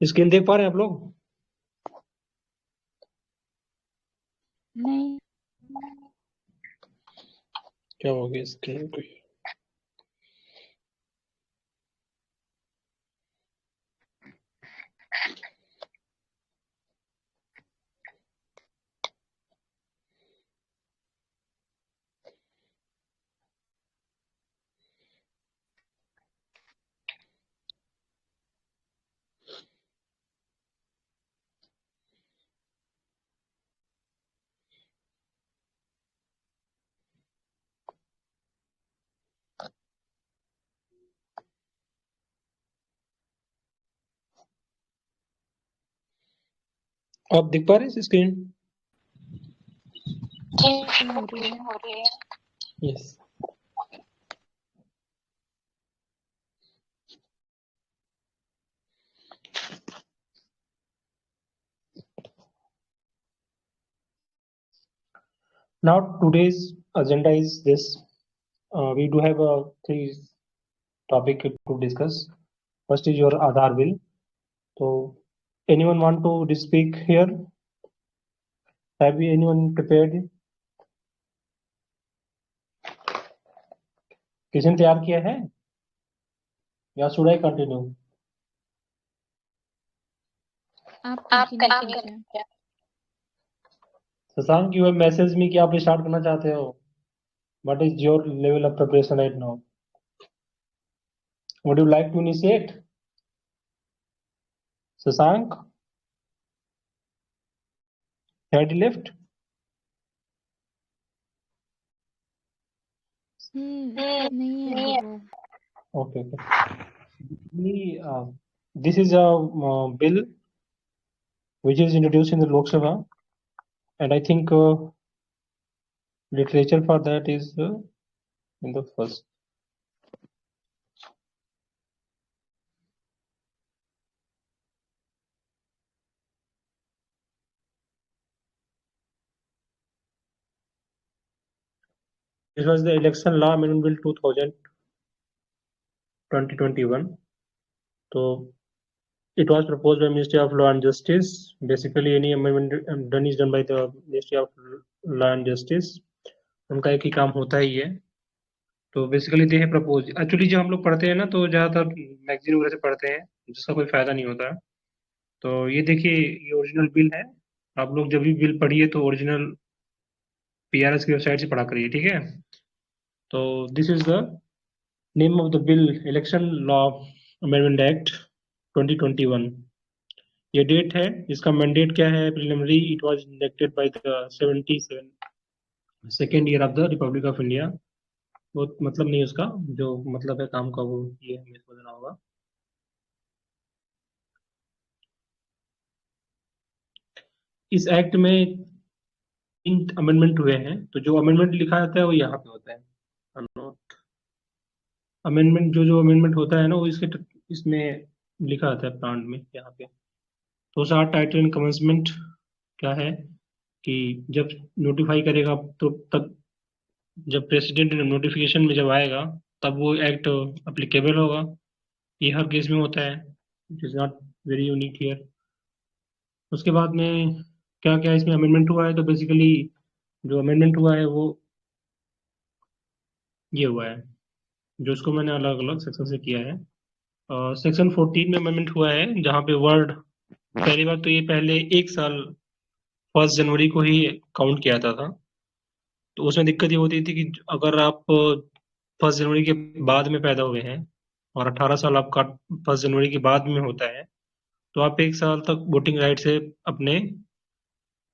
Screen देख पा रहे हैं आप लोग? नहीं। क्या हो गया स्क्रीन को? आप दिख पा रहे हैं स्क्रीन? हो रही है। Yes. Now today's agenda is this. We do have three topic to discuss. First is your Aadhaar bill. So anyone want to speak here? Have you anyone prepared? किसी ने तैयार किया है या should I continue? आप continue कीजिए। Shashank, you have messaged me कि आप स्टार्ट करना चाहते हो. What is your level of preparation right now? Would you like to initiate? Shashank, head left. नहीं है अभी वो। Okay. This is a bill which is introduced in the Lok Sabha, and I think literature for that is in the first. This was the Election Law Amendment Bill 2021. So it was proposed by Ministry of Law and Justice. Basically, any amendment done is done by the Ministry of Law and Justice. उनका एक ही काम होता ही है. तो basically they है propose. Actually जो हम लोग पढ़ते हैं ना, तो ज़्यादातर मैगजीन वगैरह से पढ़ते हैं, जिसका कोई फायदा नहीं होता है. तो ये देखिए, ये ओरिजिनल बिल है. आप लोग जब भी बिल पढ़िए तो ओरिजिनल PRS की वेबसाइट से पढ़ा करिए, ठीक है? तो this is the name of the bill, election law amendment act 2021. ये डेट है. इसका मैंडेट क्या है? Preliminary it was enacted by the 72nd year of the Republic of India. बहुत मतलब नहीं उसका, जो मतलब है काम का वो ये हमें समझना होगा. इस एक्ट में 3 अमेंडमेंट हुए हैं. तो जो अमेंडमेंट लिखा जाता है वो यहाँ पे होता है. अमेंडमेंट जो अमेंडमेंट होता है ना, वो इसमें लिखा आता है प्लांट में यहाँ पे. तो उसका टाइटल एंड कमेंसमेंट क्या है कि जब नोटिफाई करेगा तो तब जब प्रेसिडेंट नोटिफिकेशन में जब आएगा तब वो एक्ट अप्लीकेबल होगा. ये हर केस में होता है. It is not very unique here. उसके बाद में क्या क्या इसमें अमेंडमेंट हुआ है? तो बेसिकली जो अमेंडमेंट हुआ है वो ये हुआ है, जो उसको मैंने अलग अलग सेक्शन से किया है. सेक्शन 14 में अमेंडमेंट हुआ है, जहाँ पे वर्ड पहली बार तो ये पहले 1 साल 1 जनवरी को ही काउंट किया जाता था. तो उसमें दिक्कत ये होती थी कि अगर आप 1 जनवरी के बाद में पैदा हुए हैं और 18 साल आपका 1 जनवरी के बाद में होता है, तो आप 1 साल तक वोटिंग राइट से अपने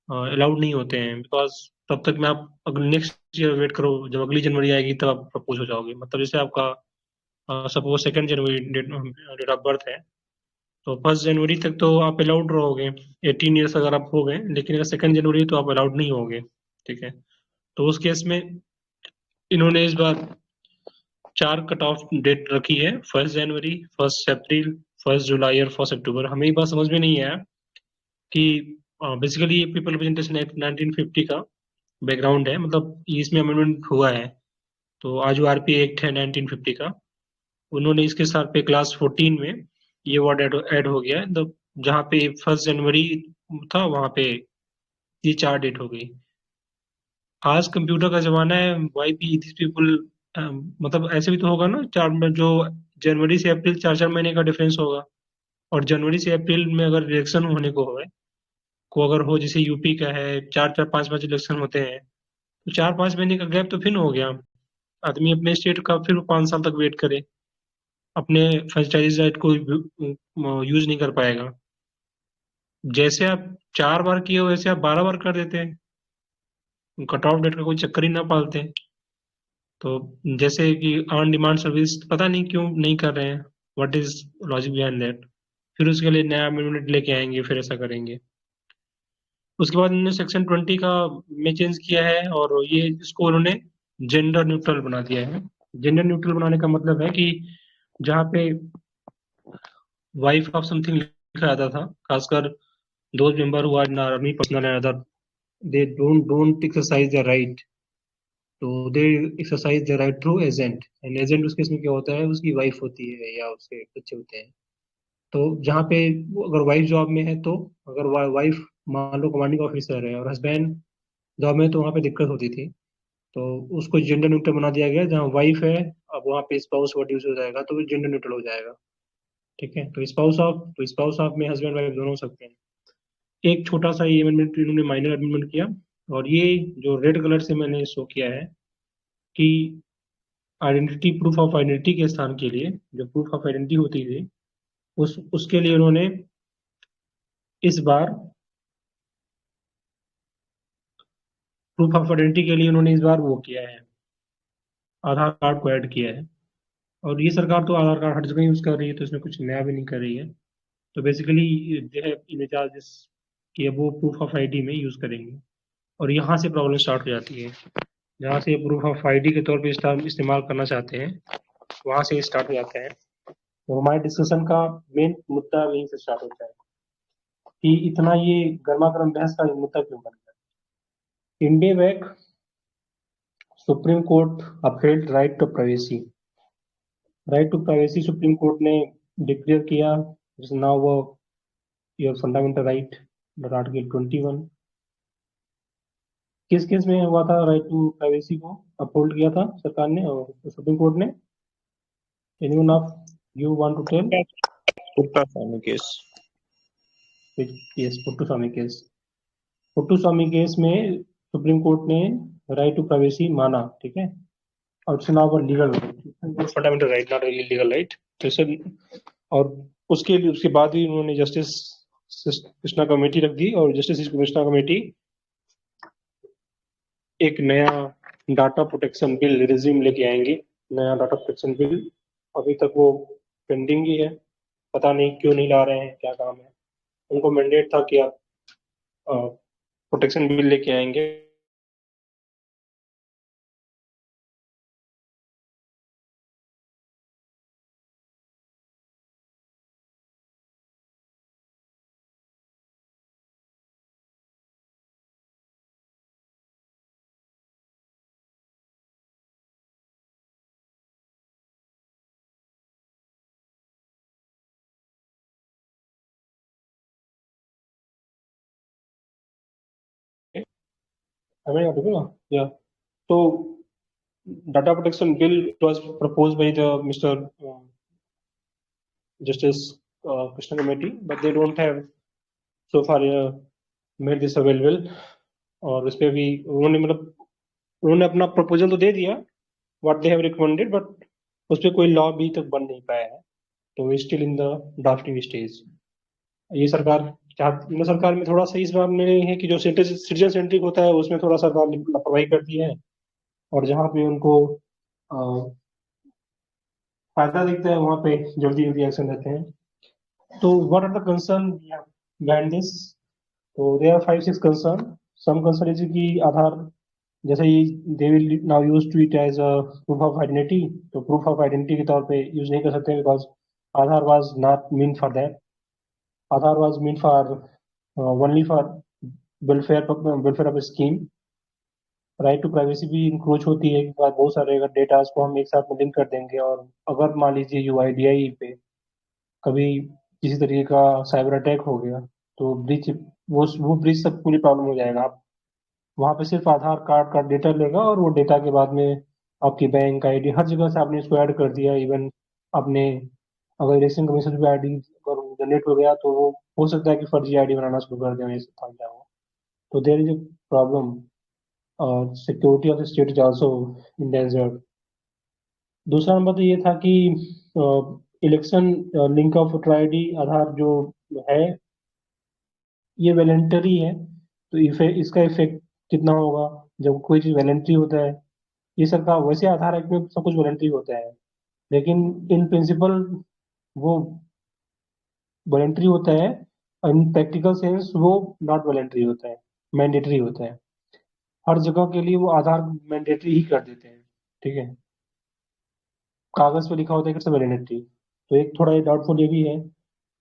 अलाउड नहीं होते हैं. बिकॉज तब तक में आप अगर नेक्स्ट ईयर वेट करो, जब अगली जनवरी आएगी तब आप प्रपोज हो जाओगे. मतलब जैसे आपका सपोज 2 जनवरी डेट ऑफ बर्थ है, तो 1 जनवरी तक तो आप अलाउड रहोगे 18 ईयर्स अगर आप हो गए. लेकिन अगर 2 जनवरी तो आप अलाउड नहीं होगे, ठीक है? तो उस केस में इन्होंने इस बार 4 कट ऑफ डेट रखी है: 1 जनवरी, 1 अप्रैल, 1 जुलाई और 1 अक्टूबर. हमें ये बात समझ में नहीं आया कि बेसिकली ये पीपल रिप्रेजेंटेशन एक्ट 1950 का बैकग्राउंड है, मतलब इसमें अमेंडमेंट हुआ है. तो आज जो RP एक्ट है 1950 का, उन्होंने इसके साथ पे क्लास 14 में ये वर्ड ऐड हो गया है, द जहाँ पे 1 जनवरी था वहां पे ये 4 डेट हो गई। आज कंप्यूटर का जमाना है, वाई बी दिस पीपल, मतलब ऐसे भी तो होगा ना, चार में जो जनवरी से अप्रैल 4 4 महीने का डिफरेंस होगा, और जनवरी से अप्रैल में अगर इलेक्शन होने को अगर हो, जैसे यूपी का है, 4 4 5 5 इलेक्शन होते हैं, तो 4 5 महीने का गैप तो फिर हो गया। आदमी अपने स्टेट का फिर 5 साल तक वेट करे, अपने फ्रेंचाइज राइट को यूज नहीं कर पाएगा। जैसे आप 4 बार किए हो वैसे आप 12 बार कर देते हैं, कट ऑफ डेट का कोई चक्कर ही ना पालते हैं। तो जैसे कि ऑन डिमांड सर्विस पता नहीं क्यों नहीं कर रहे हैं, what is logic behind that. फिर उसके लिए नया अमेंडमेंट लेके आएंगे, फिर ऐसा करेंगे। उसके बाद उन्होंने सेक्शन 20 का में चेंज किया है, और ये इसको उन्होंने जेंडर न्यूट्रल बना दिया है। जेंडर न्यूट्रल बनाने का मतलब है कि जहाँ पे वाइफ ऑफ समथिंग लिखा जाता था, खासकर those member who are in army personal and other, they don't exercise the right, तो they exercise the right through agent. And agent उस केस में क्या होता है, उसकी वाइफ होती है या उसके बच्चे होते हैं। तो जहाँ पे अगर वाइफ जॉब में है, तो अगर वाइफ मान लो कमांडिंग ऑफिसर है और हस्बैंड जॉब में है, तो वहाँ पे दिक्कत होती थी। तो उसको जेंडर न्यूट्रल बना दिया गया, जहाँ वाइफ है अब वहाँ पे स्पाउस वर्ड यूज हो जाएगा, तो वो जेंडर न्यूट्रल हो जाएगा। ठीक है, तो स्पाउस ऑफ में हस्बैंड वाइफ दोनों हो सकते हैं। एक छोटा सा ये अमेंडमेंट इन्होंने माइनर अमेंडमेंट किया। और ये जो रेड कलर से मैंने शो किया है कि आइडेंटिटी, प्रूफ ऑफ आइडेंटिटी के स्थान के लिए, जो प्रूफ ऑफ आइडेंटिटी होती थी, उस उसके लिए उन्होंने इस बार प्रूफ ऑफ आइडेंटिटी के लिए उन्होंने इस बार वो किया है, आधार कार्ड को ऐड किया है। और ये सरकार तो आधार कार्ड हर जगह यूज कर रही है, तो इसमें कुछ नया भी नहीं कर रही है। तो बेसिकली जो है इन चार्जेस कि अब वो प्रूफ ऑफ आईडी में यूज करेंगे। और यहाँ से प्रॉब्लम स्टार्ट हो जाती है, जहाँ से प्रूफ ऑफ आईडी के तौर पे इस्तेमाल करना चाहते हैं, वहां से स्टार्ट हो जाता है। तो हमारे डिस्कशन का मेन मुद्दा यहीं से स्टार्ट होता है कि इतना ये गर्मा गर्म बहस का मुद्दा क्यों बन गया। India back, supreme court upheld right to privacy. Right to privacy supreme court ने डिक्लेयर किया, now your fundamental right, article 21। किस केस में हुआ था राइट टू प्राइवेसी को अपहोल्ड किया था सरकार ने और सुप्रीम कोर्ट ने? Anyone of you want to tell? Puttaswamy case. Yes, Puttaswamy case. Puttaswamy case में सुप्रीम कोर्ट ने राइट टू प्राइवेसी माना, ठीक है। और it's now legal fundamental right, not really legal right. तो इसे, और उसके बाद ही उन्होंने जस्टिस कृष्णा कमेटी रख दी, और जस्टिस कृष्णा कमेटी एक नया डाटा प्रोटेक्शन बिल रिज्यूम लेके आएंगे। नया डाटा प्रोटेक्शन बिल अभी तक वो पेंडिंग ही है, पता नहीं क्यों नहीं ला रहे हैं, क्या काम है। उनको मैंडेट था कि आप प्रोटेक्शन बिल लेके आएंगे। हमें या तो data protection bill was proposed by the Mr. Justice Krishna Committee, but they don't have so far made this available। और इस पे भी उन्होंने अपना प्रपोजल तो दे दिया, what they have recommended, but उस पे कोई लॉ अभी तक बन नहीं पाया है। तो still in the drafting stage. ये सरकार में थोड़ा सा इस बार में है कि जो सिटीजन सेंट्रिक होता है उसमें थोड़ा सरकार लापरवाही करती है, और जहाँ पे उनको फायदा दिखता है वहां पे जल्दी जल्दी एक्शन लेते हैं। तो what are the concern behind this? तो there are 5 6 concern. Some concern is कि आधार, जैसे ही they will now use to it as a proof of identity, तो प्रूफ ऑफ आइडेंटिटी के तौर पे यूज नहीं कर सकते, because Aadhaar was not mean for that. Aadhaar was mean for only for welfare of scheme. Right to privacy भी encroach होती है कि बहुत सारे अगर डेटास को हम एक साथ में लिंक कर देंगे, और अगर मान लीजिए यूआईडीआई पे कभी किसी तरीके का साइबर अटैक हो गया तो ब्रीच, वो ब्रीच तक पूरी प्रॉब्लम हो जाएगा। आप वहां पे सिर्फ आधार कार्ड का डेटा लेगा और वो डेटा के बाद में आपकी बैंक आईडी हर जगह से आपने इसको ऐड कर दिया। इवन आपने अगर इलेक्शन कमीशन पे आईडी अगर जनरेट हो गया तो वो हो सकता है कि फर्जी आईडी बनाना शुरू कर दें, ये सब फंस जाओ। तो there is a problem, security of the state is also endangered. दूसरा नंबर तो ये था कि election link of voter ID Aadhaar जो है ये वॉलेंटरी है। तो इसका इफेक्ट कितना होगा जब कोई चीज वॉलेंटरी होता है। ये सरकार वैसे आधार एक्ट में सब कुछ वॉलेंटरी होता है, लेकिन इन प्रिंसिपल वो वॉलेंटरी होता है, इन प्रैक्टिकल सेंस वो नॉट वॉलेंटरी होता है, मैंडेटरी होता है। हर जगह के लिए वो आधार मैंडेटरी ही कर देते हैं। ठीक है, कागज पे लिखा होता है कि वॉलेंटरी। तो एक थोड़ा ये डाउटफुल ये भी है।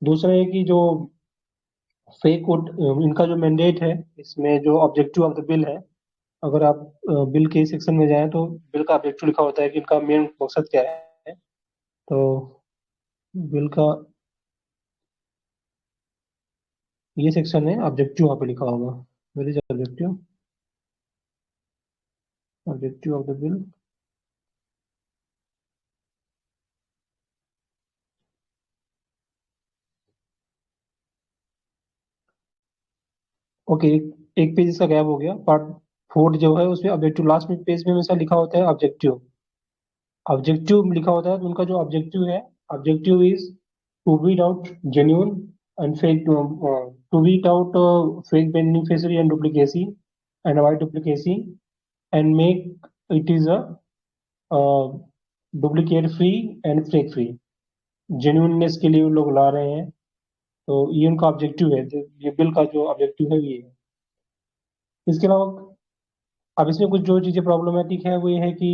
दूसरा है कि जो फेक वोट इनका जो मैंडेट है, इसमें जो ऑब्जेक्टिव ऑफ द बिल है, अगर आप बिल के सेक्शन में जाएं तो बिल का ऑब्जेक्टिव लिखा होता है कि इनका मेन मकसद क्या है। तो बिल का ये सेक्शन है, ऑब्जेक्टिव वहाँ पे लिखा होगा। Where is objective, objective of the bill. Okay, एक पेज इसका गैप हो गया। पार्ट 4 जो है उसमें ऑब्जेक्टिव लास्ट में पेज में हमेशा लिखा होता है ऑब्जेक्टिव। ऑब्जेक्टिव लिखा होता है तो उनका जो ऑब्जेक्टिव है, objective is to weed out genuine and fake, to weed out fake beneficiary and duplicacy and avoid duplicacy and make it is a duplicate free and fake free. Genuineness के लिए वो लोग ला रहे हैं। तो ये उनका ऑब्जेक्टिव है, ये बिल का जो ऑब्जेक्टिव है ये है। इसके अलावा अब इसमें कुछ जो चीजें प्रॉब्लमेटिक है वो ये है कि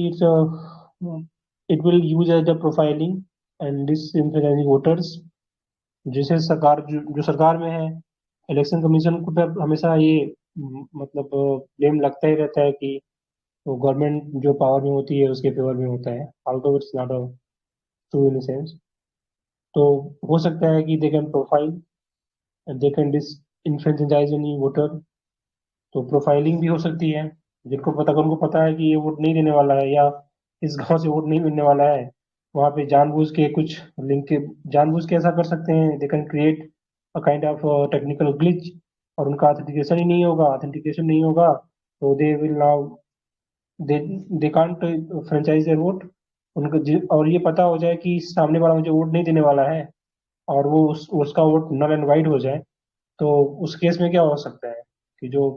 it will use as the profiling and disinfluencing voters. जैसे सरकार जो सरकार में है, इलेक्शन कमीशन को पर हमेशा ये मतलब ब्लेम लगता ही रहता है कि तो गवर्नमेंट जो पावर में होती है उसके फेवर में होता है, although it's not a true in sense. तो हो सकता है कि they can profile, they can disinfluencize any voter. तो प्रोफाइलिंग भी हो सकती है। जिनको पता, अगर उनको पता है कि ये वोट नहीं देने वाला है या इस गांव से वोट नहीं मिलने वाला है, वहां पे जानबूझ के कुछ लिंक के, जानबूझ के ऐसा कर सकते हैं। They can create a kind of technical glitch, और उनका ऑथेंटिकेशन ही नहीं होगा, ऑथेंटिकेशन नहीं होगा तो दे will now, they they can't franchise their vote. उनको और ये पता हो जाए कि सामने वाला मुझे वोट नहीं देने वाला है, और वो उसका वोट नल एंड वाइड हो जाए, तो उस केस में क्या हो सकता है कि जो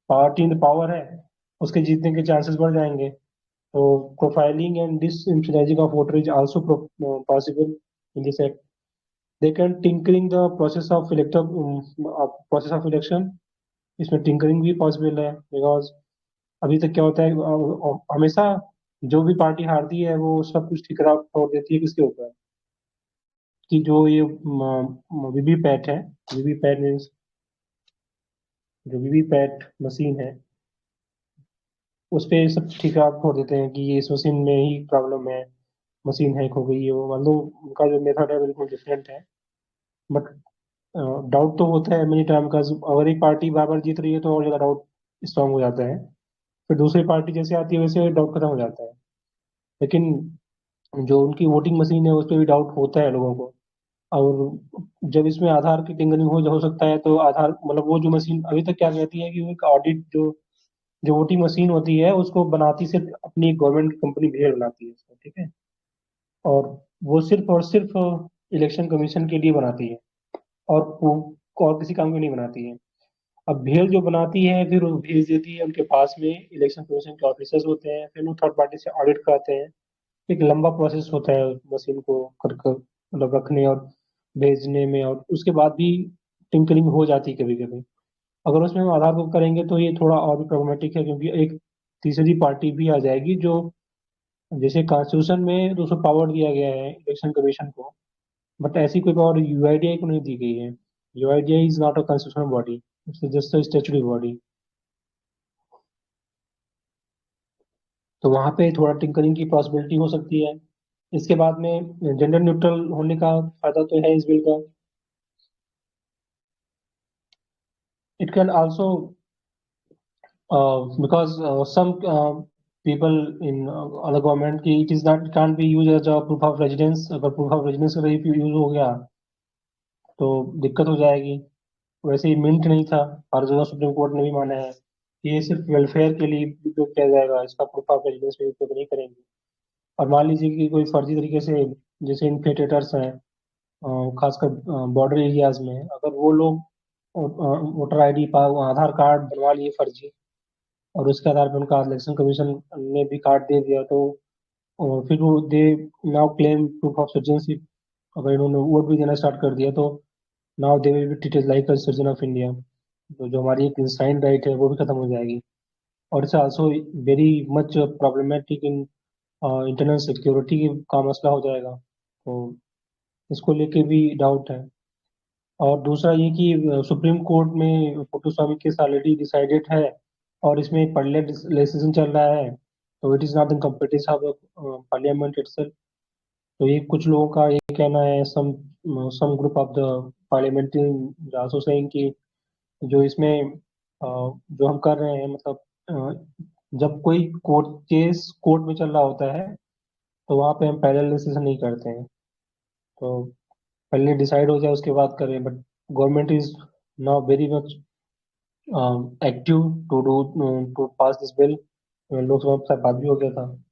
पार्टी इन द पावर है उसके जीतने के चांसेस बढ़ जाएंगे। तो profiling and disinfluencing of voter is also possible in this act. They can tinkering the process of election. इसमें टिंकरिंग भी पॉसिबल है, बिकॉज अभी तक क्या होता है, हमेशा जो भी पार्टी हारती है वो सब कुछ ठिकरा छोड़ देती है किसके ऊपर, कि जो ये वीवीपैट है, वीवीपैट मीन्स जो वीवीपैट मशीन है उस पे सब ठिकरा छोड़ देते हैं कि ये इस मशीन में ही प्रॉब्लम है, मशीन हैक हो गई है। वो मान लो उनका जो मेथड है बिल्कुल डिफरेंट है, बट डाउट तो होता है मेनी टाइम का। अगर एक पार्टी बार बार जीत रही है तो और ज्यादा डाउट स्ट्रांग हो जाता है। फिर दूसरी पार्टी जैसे आती है वैसे डाउट खत्म हो जाता है। लेकिन जो उनकी वोटिंग मशीन है उस पर भी डाउट होता है लोगों को। और जब इसमें आधार की टिंकरिंग हो सकता है तो आधार मतलब वो जो मशीन अभी तक क्या कहती है कि वो एक ऑडिट, जो जो वोटिंग मशीन होती है उसको बनाती सिर्फ अपनी गवर्नमेंट कंपनी भेड़ बनाती है उसको, ठीक है। और वो सिर्फ और सिर्फ इलेक्शन कमीशन के लिए बनाती है, और और किसी काम के नहीं बनाती है। अब भेड़ जो बनाती है फिर वो भेज देती है उनके पास में, इलेक्शन कमीशन के ऑफिसर्स होते हैं, फिर वो थर्ड पार्टी से ऑडिट कराते हैं। एक लंबा प्रोसेस होता है मशीन को कर कर मतलब रखने और भेजने में, और उसके बाद भी टिंकरिंग हो जाती है कभी कभी। अगर उसमें हम आधार को करेंगे तो ये थोड़ा और भी प्रॉब्लमेटिक है, क्योंकि एक तीसरी पार्टी भी आ जाएगी जो, जैसे कॉन्स्टिट्यूशन में तो उसको पावर दिया गया है इलेक्शन कमीशन को, बट ऐसी कोई पावर यूआईडीआई को नहीं दी गई है। UIDAI is not a constitutional body, it's just a statutory body. तो वहां पे थोड़ा टिंकरिंग की पॉसिबिलिटी हो सकती है। इसके बाद में जेंडर न्यूट्रल होने का फायदा तो है इस बिल का, it can also because some people in other government की it is not can't be used as a proof of residence. अगर proof of residence का यूज हो गया तो दिक्कत हो जाएगी। वैसे ही मिंट नहीं था, हर जगह सुप्रीम कोर्ट ने भी माना है कि ये सिर्फ वेलफेयर के लिए उपयोग किया जाएगा, इसका प्रूफ ऑफ रेजिडेंस में उपयोग नहीं करेंगे। और मान लीजिए कि कोई फर्जी तरीके से, जैसे इन्फिल्ट्रेटर्स हैं खासकर बॉर्डर एरियाज में, अगर वो लोग वोटर आईडी आधार कार्ड बनवा लिए फर्जी और उसके आधार पर उनका इलेक्शन कमीशन ने भी कार्ड दे दिया, तो फिर वो they now claim proof of citizenship. अगर इन्होंने वोट भी देना स्टार्ट कर दिया तो now they will be treated like a citizen of India. तो जो हमारी एक इंसाइन राइट है वो भी खत्म हो जाएगी। और it's also very much problematic in internal security का मसला हो जाएगा। तो इसको लेके भी डाउट है। और दूसरा ये कि सुप्रीम कोर्ट में पुट्टुस्वामी केस ऑलरेडी डिसाइडेड है और इसमें पैरेलल लेजिस्लेशन चल रहा है, तो it is not in competition of parliament itself. तो ये कुछ लोगों का ये कहना है, some group of the parliamentary also saying कि जो इसमें जो हम कर रहे हैं, मतलब जब कोई कोर्ट केस कोर्ट में चल रहा होता है तो वहां पे हम पैरेलल लेजिस्लेशन नहीं करते हैं। तो पहले डिसाइड हो जाए उसके बाद करें, but government is now very much active to pass this bill. Lok Sabha में बात भी हो गया था।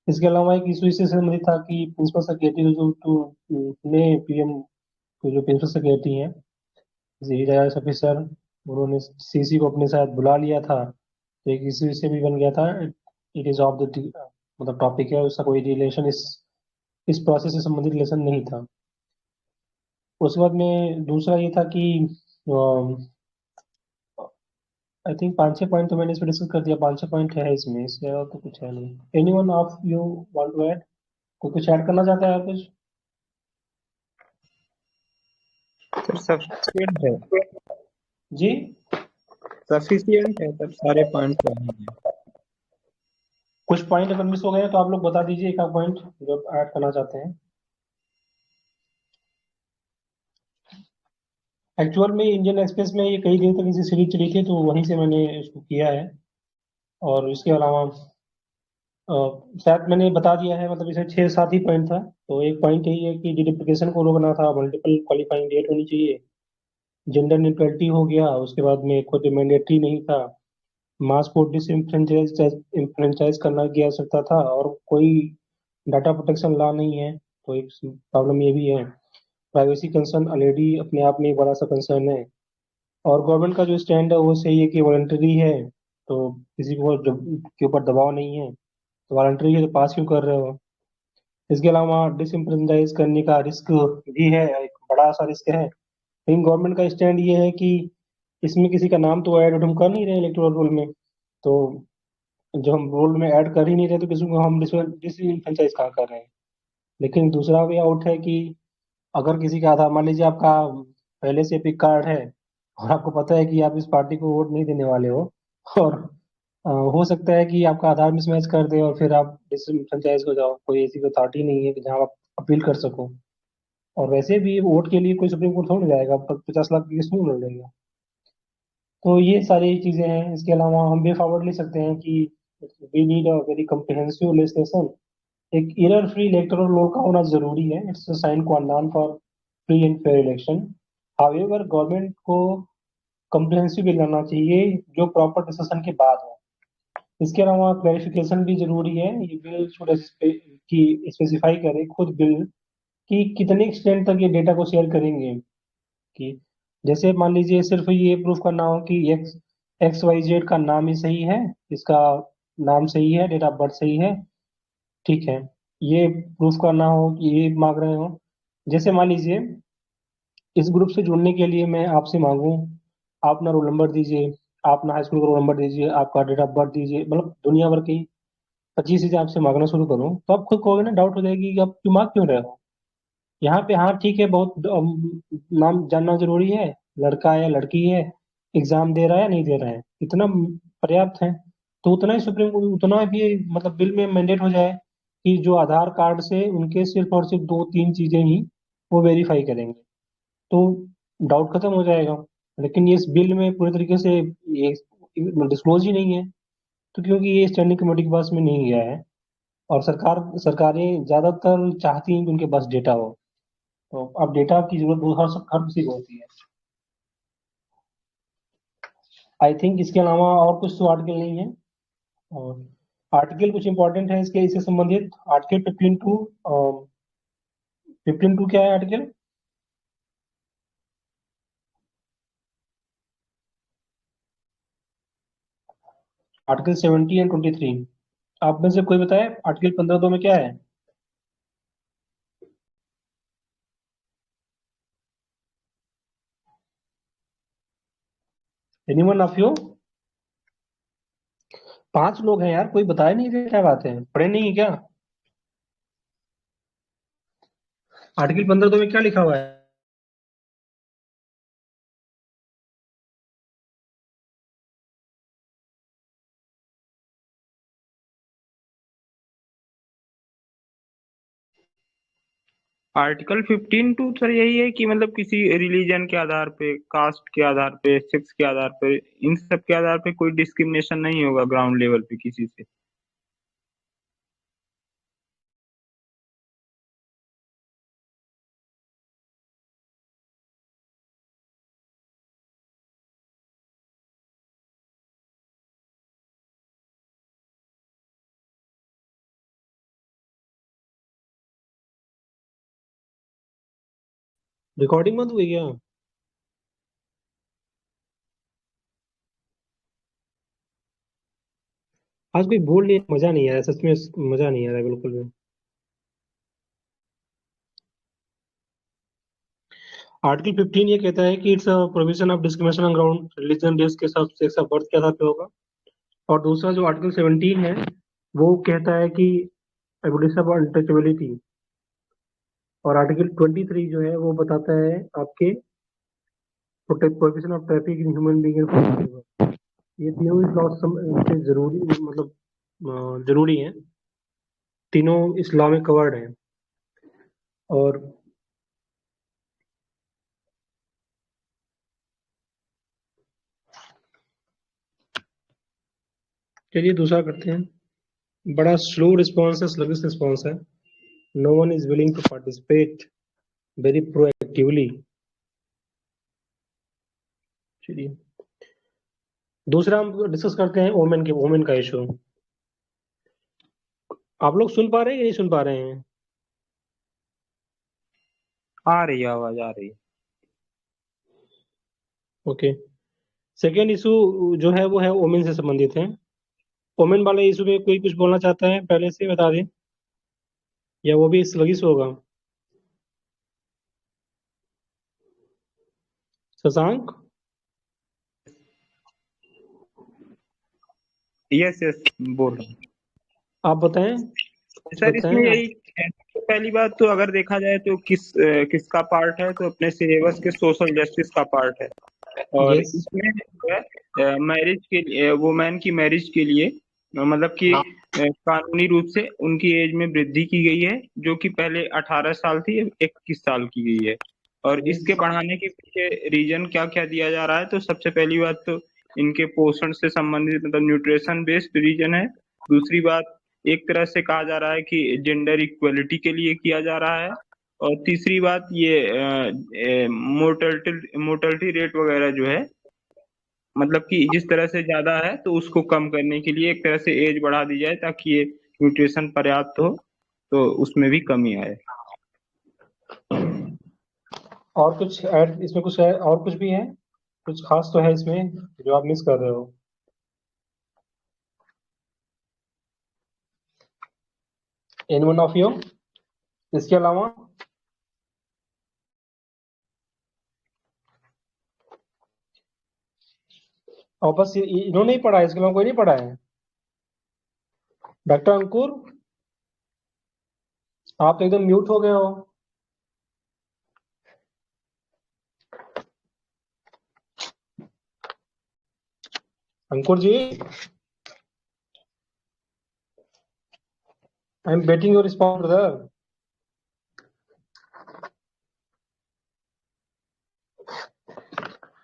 इसके अलावा एक इशू इससे संबंधित था कि प्रिंसिपल सेक्रेटरी ने पीएम जो प्रिंसिपल सेक्रेटरी हैं IAS ऑफिसर, उन्होंने सीसी को अपने साथ बुला लिया था। तो एक इशू इससे भी बन गया था। इट इज ऑफ द मतलब टॉपिक है, उसका कोई रिलेशन इस प्रोसेस से संबंधित रिलेशन नहीं था। उसके बाद में दूसरा ये था कि आई थिंक 5-6 पॉइंट तो मैंने इसमें डिस्कस कर दिया। 5-6 पॉइंट है इसमें, इसके अलावा तो कुछ है नहीं। Anyone of you want to add? कोई कुछ ऐड करना चाहता है आप कुछ? सर सफिशिएंट है। जी, सफिशिएंट है सर, सारे पॉइंट हैं। कुछ पॉइंट अगर मिस हो गए तो आप लोग बता दीजिए, एक आध पॉइंट जो ऐड करना चाहते हैं। एक्चुअल में इंडियन एक्सप्रेस में ये कई दिन तक इसी सीरीज चली थी, तो वहीं से मैंने इसको किया है। और इसके अलावा शायद मैंने बता दिया है, मतलब इसे 6-7 ही पॉइंट था। तो एक पॉइंट यही है कि डिडप्लिकेशन को रोकना था, मल्टीपल क्वालिफाइंग डेट होनी चाहिए, जेंडर न्यूट्रलिटी हो गया, उसके बाद में कोई मैंडेटरी नहीं था, मास को डिसइंफ्रेंचाइज करना की जा सकता था, और कोई डाटा प्रोटेक्शन लॉ नहीं है। तो एक प्रॉब्लम ये भी है। प्राइवेसी कंसर्न ऑलरेडी अपने आप में एक बड़ा सा कंसर्न है। और गवर्नमेंट का जो स्टैंड है वो सही है कि वॉलंटरी है, तो किसी को के ऊपर दबाव नहीं है। तो वॉलंटरी है तो पास क्यों कर रहे हो? इसके अलावा डिसइंफ्रेंचाइज करने का रिस्क भी है, एक बड़ा सा रिस्क है। लेकिन गवर्नमेंट का स्टैंड ये है कि इसमें किसी का नाम तो ऐड हम कर नहीं रहे इलेक्टोरल रोल में, तो जब हम रोल में ऐड कर ही नहीं रहे तो किसी को हम डिसइंफ्रेंचाइज कहाँ कर रहे हैं। लेकिन दूसरा वे आउट है कि अगर किसी का आधार, मान लीजिए आपका पहले से पिक कार्ड है और आपको पता है कि आप इस पार्टी को वोट नहीं देने वाले हो, और हो सकता है कि आपका आधार मिसमैच कर दे और फिर आप डिसफ्रेंचाइज हो जाओ। कोई ऐसी अथॉरिटी नहीं है कि जहाँ आप अपील कर सको। और वैसे भी वोट के लिए कोई सुप्रीम कोर्ट थोड़ी जाएगा, 50 लाख की किसमें वोट देगा? तो ये सारी चीजें हैं। इसके अलावा हम वे फॉरवर्ड ले सकते हैं कि we need a very comprehensive legislation. एक एरर फ्री इलेक्टोरल रोल का होना जरूरी है। It's a sine qua non for free and fair election. However government को कम्प्रिहेंसिव बिल लाना चाहिए जो प्रॉपर डिस्कशन के बाद हो। इसके अलावा क्लैरिफिकेशन भी जरूरी है। ये बिल शुड की स्पेसिफाई करे खुद बिल कि कितने एक्सटेंट तक ये डेटा को शेयर करेंगे। कि जैसे मान लीजिए सिर्फ ये प्रूफ करना हो कि XYZ का नाम ही सही है, इसका नाम सही है, डेट ऑफ बर्थ सही है, ठीक है। ये प्रूफ करना हो कि ये मांग रहे हो, जैसे मान लीजिए इस ग्रुप से जुड़ने के लिए मैं आपसे मांगूं, आप अपना रोल नंबर दीजिए, आप अपना हाई स्कूल का रोल नंबर दीजिए, आपका डेट ऑफ बर्थ दीजिए, मतलब दुनिया भर की 25 चीजें आपसे मांगना शुरू करूं, तो आप खुद कहोगे ना, डाउट हो जाएगी कि आप क्यों मांग क्यों रहे हो। यहाँ पे हाँ ठीक है, बहुत नाम जानना जरूरी है, लड़का है या लड़की है, एग्जाम दे रहा है या नहीं दे रहा है, इतना पर्याप्त है। तो उतना ही उतना भी मतलब बिल में मैंडेट हो जाए कि जो आधार कार्ड से उनके सिर्फ और सिर्फ 2-3 चीजें ही वो वेरीफाई करेंगे, तो डाउट खत्म हो जाएगा। लेकिन ये इस बिल में पूरे तरीके से ये डिस्क्लोज ही नहीं है, तो क्योंकि ये स्टैंडिंग कमेटी के पास में नहीं गया है, और सरकारें ज्यादातर चाहती हैं कि उनके पास डेटा हो, तो अब डेटा की जरूरत हर किसी को होती है। आई थिंक इसके अलावा और कुछ तो आर्टिकल नहीं है, और आर्टिकल कुछ इंपॉर्टेंट है इससे संबंधित। आर्टिकल 15 टू क्या है आर्टिकल? Article 70 and 23। आप में से कोई बताए आर्टिकल 15(2) में क्या है? Anyone of you? 5 लोग हैं यार, कोई बताया नहीं रहे, क्या बात है, पढ़े नहीं है क्या? आर्टिकल 15(2) में क्या लिखा हुआ है? आर्टिकल 15 टू सर यही है कि मतलब किसी रिलीजन के आधार पे, कास्ट के आधार पे, सेक्स के आधार पे, इन सब के आधार पे कोई डिस्क्रिमिनेशन नहीं होगा ग्राउंड लेवल पे किसी से। रिकॉर्डिंग बंद हुई क्या? आज कोई बोल नहीं, मजा नहीं आ रहा, सच में मजा नहीं आ रहा है बिल्कुल भी। आर्टिकल 15 ये कहता है कि it's provision of discrimination on ground religion, race के साथ सेक्स ऑफ बर्थ के आधार पे होगा। और दूसरा जो आर्टिकल 17 है वो कहता है कि एबोलिशन ऑफ अनटचेबिलिटी। और आर्टिकल 23 जो है वो बताता है आपके prohibition of traffic in human being and. ये तीनों इस लॉ से जरूरी, मतलब जरूरी है, तीनों इस लॉ में कवर्ड है। और चलिए दूसरा करते हैं। बड़ा स्लो रिस्पॉन्स है, स्लगिश रिस्पॉन्स है। No one is willing to participate very proactively. चलिए दूसरा हम डिस्कस करते हैं वोमेन का इशू। आप लोग सुन पा रहे हैं या नहीं सुन पा रहे हैं? आ रही है, आवाज आ रही है। ओके। सेकेंड इशू जो है वो है वोमेन से संबंधित है। वोमेन वाले इशू में कोई कुछ बोलना चाहता है पहले से बता दें, या वो भी स्लगिश होगा? शशांक? यस यस, बोल रहा हूँ आप बताएं, कुछ सर। बताएं इसमें आप। यही है, तो पहली बात तो अगर देखा जाए तो किसका पार्ट है, तो अपने सिलेबस के सोशल जस्टिस का पार्ट है। और यस। इसमें जो है मैरिज के लिए, वुमेन की मैरिज के लिए मतलब कि कानूनी रूप से उनकी एज में वृद्धि की गई है, जो कि पहले 18 साल थी, 21 साल की गई है। और इसके बढ़ाने के पीछे रीजन क्या क्या दिया जा रहा है, तो सबसे पहली बात तो इनके पोषण से संबंधित, मतलब न्यूट्रिशन बेस्ड रीजन है। दूसरी बात, एक तरह से कहा जा रहा है कि जेंडर इक्वलिटी के लिए किया जा रहा है। और तीसरी बात ये मोर्टलिटी रेट वगैरह जो है, मतलब कि जिस तरह से ज्यादा है तो उसको कम करने के लिए एक तरह से एज बढ़ा दी जाए, ताकि ये न्यूट्रिशन पर्याप्त हो, तो उसमें भी कमी आए। और कुछ ऐड इसमें, कुछ है और कुछ भी है? कुछ खास तो है इसमें जो आप मिस कर रहे हो? Any one of you? इसके अलावा? और बस इन्होंने ही पढ़ा है, इसके अलावा कोई नहीं पढ़ा है? डॉक्टर अंकुर, आप तो एकदम म्यूट हो गए हो। Ankur ji, I am waiting your response brother.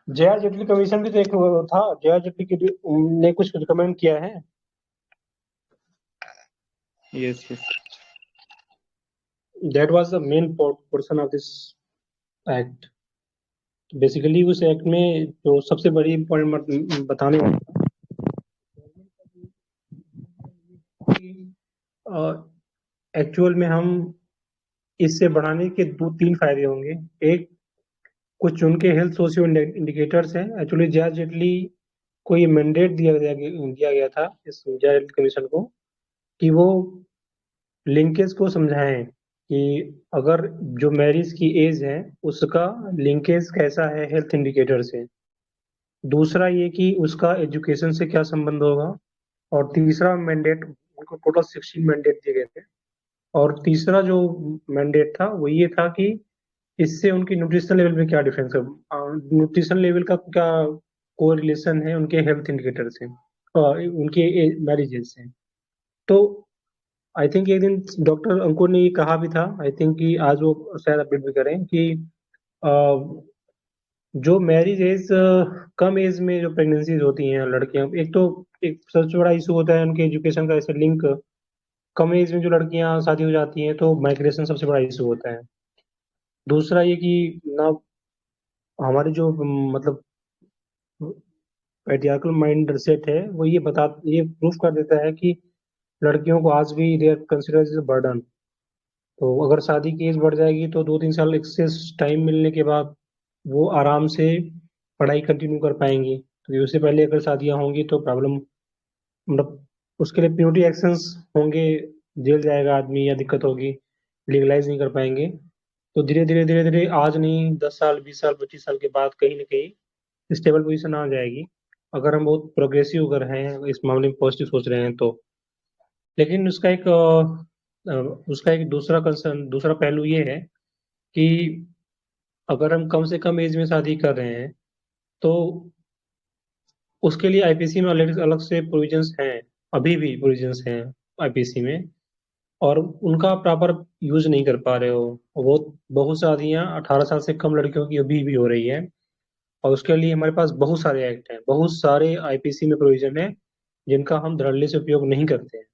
JR Jaitley commission भी तो एक वो था, जेआर जेटली ने कुछ रिकमेंड किया है। Yes yes. That was the main portion of this act. Basically उस एक्ट में जो सबसे बड़ी इम्पोर्टेंट बताने वाला एक्चुअल में हम इससे बढ़ाने के दो तीन फायदे होंगे। एक, कुछ उनके हेल्थ सोशियो इंडिकेटर्स हैं। एक्चुअली जया जेटली को ये मैंडेट दिया गया था इस जया जेटली कमीशन को, कि वो लिंकेज को समझाएं कि अगर जो मैरिज की एज है उसका लिंकेज कैसा है हेल्थ इंडिकेटर से। दूसरा ये कि उसका एजुकेशन से क्या संबंध होगा। और तीसरा मैंडेट, उनको टोटल 16 मैंडेट दिए गए थे। और तीसरा जो मैंडेट था वो ये था कि इससे उनकी न्यूट्रिशन लेवल में क्या डिफरेंस है, न्यूट्रिशन लेवल का क्या को रिलेशन है उनके हेल्थ इंडिकेटर से और उनके मैरिज से। तो आई थिंक एक दिन डॉक्टर अंकुर ने ये कहा भी था, आई थिंक कि आज वो शायद अपडेट भी करें कि अ, जो मैरिज एज कम एज में जो प्रेगनेंसीज होती हैं लड़कियां, एक तो एक सबसे बड़ा इशू होता है उनके एजुकेशन का ऐसे लिंक। कम एज में जो लड़कियां शादी हो जाती हैं तो माइग्रेशन सबसे बड़ा इशू होता है। दूसरा ये कि ना हमारे जो मतलब पेट्रियार्कल माइंड सेट है वो ये प्रूफ कर देता है कि लड़कियों को आज भी they are considered as burden. तो अगर शादी की एज बढ़ जाएगी तो 2-3 साल एक्सेस टाइम मिलने के बाद वो आराम से पढ़ाई कंटिन्यू कर पाएंगी। तो उससे पहले अगर शादियां होंगी तो प्रॉब्लम, मतलब उसके लिए प्यूरिटी एक्शंस होंगे, जेल जाएगा आदमी या दिक्कत होगी, लीगलाइज नहीं कर पाएंगे। तो धीरे धीरे आज नहीं 10 साल 20 साल 25 साल के बाद कहीं ना कहीं स्टेबल पोजीशन आ जाएगी, अगर हम बहुत प्रोग्रेसिव अगर हैं इस मामले में पॉजिटिव सोच रहे हैं तो। लेकिन उसका एक दूसरा कंसर्न, दूसरा पहलू ये है कि अगर हम कम से कम एज में शादी कर रहे हैं तो उसके लिए आईपीसी में अलग अलग से प्रोविजंस हैं, अभी भी प्रोविजंस हैं आईपीसी में, और उनका प्रॉपर यूज नहीं कर पा रहे हो। बहुत बहुत शादियां 18 साल से कम लड़कियों की अभी भी हो रही है। और उसके लिए हमारे पास बहुत सारे एक्ट हैं, बहुत सारे आईपीसी में प्रोविजन है जिनका हम धड़ल्ले से उपयोग नहीं करते हैं।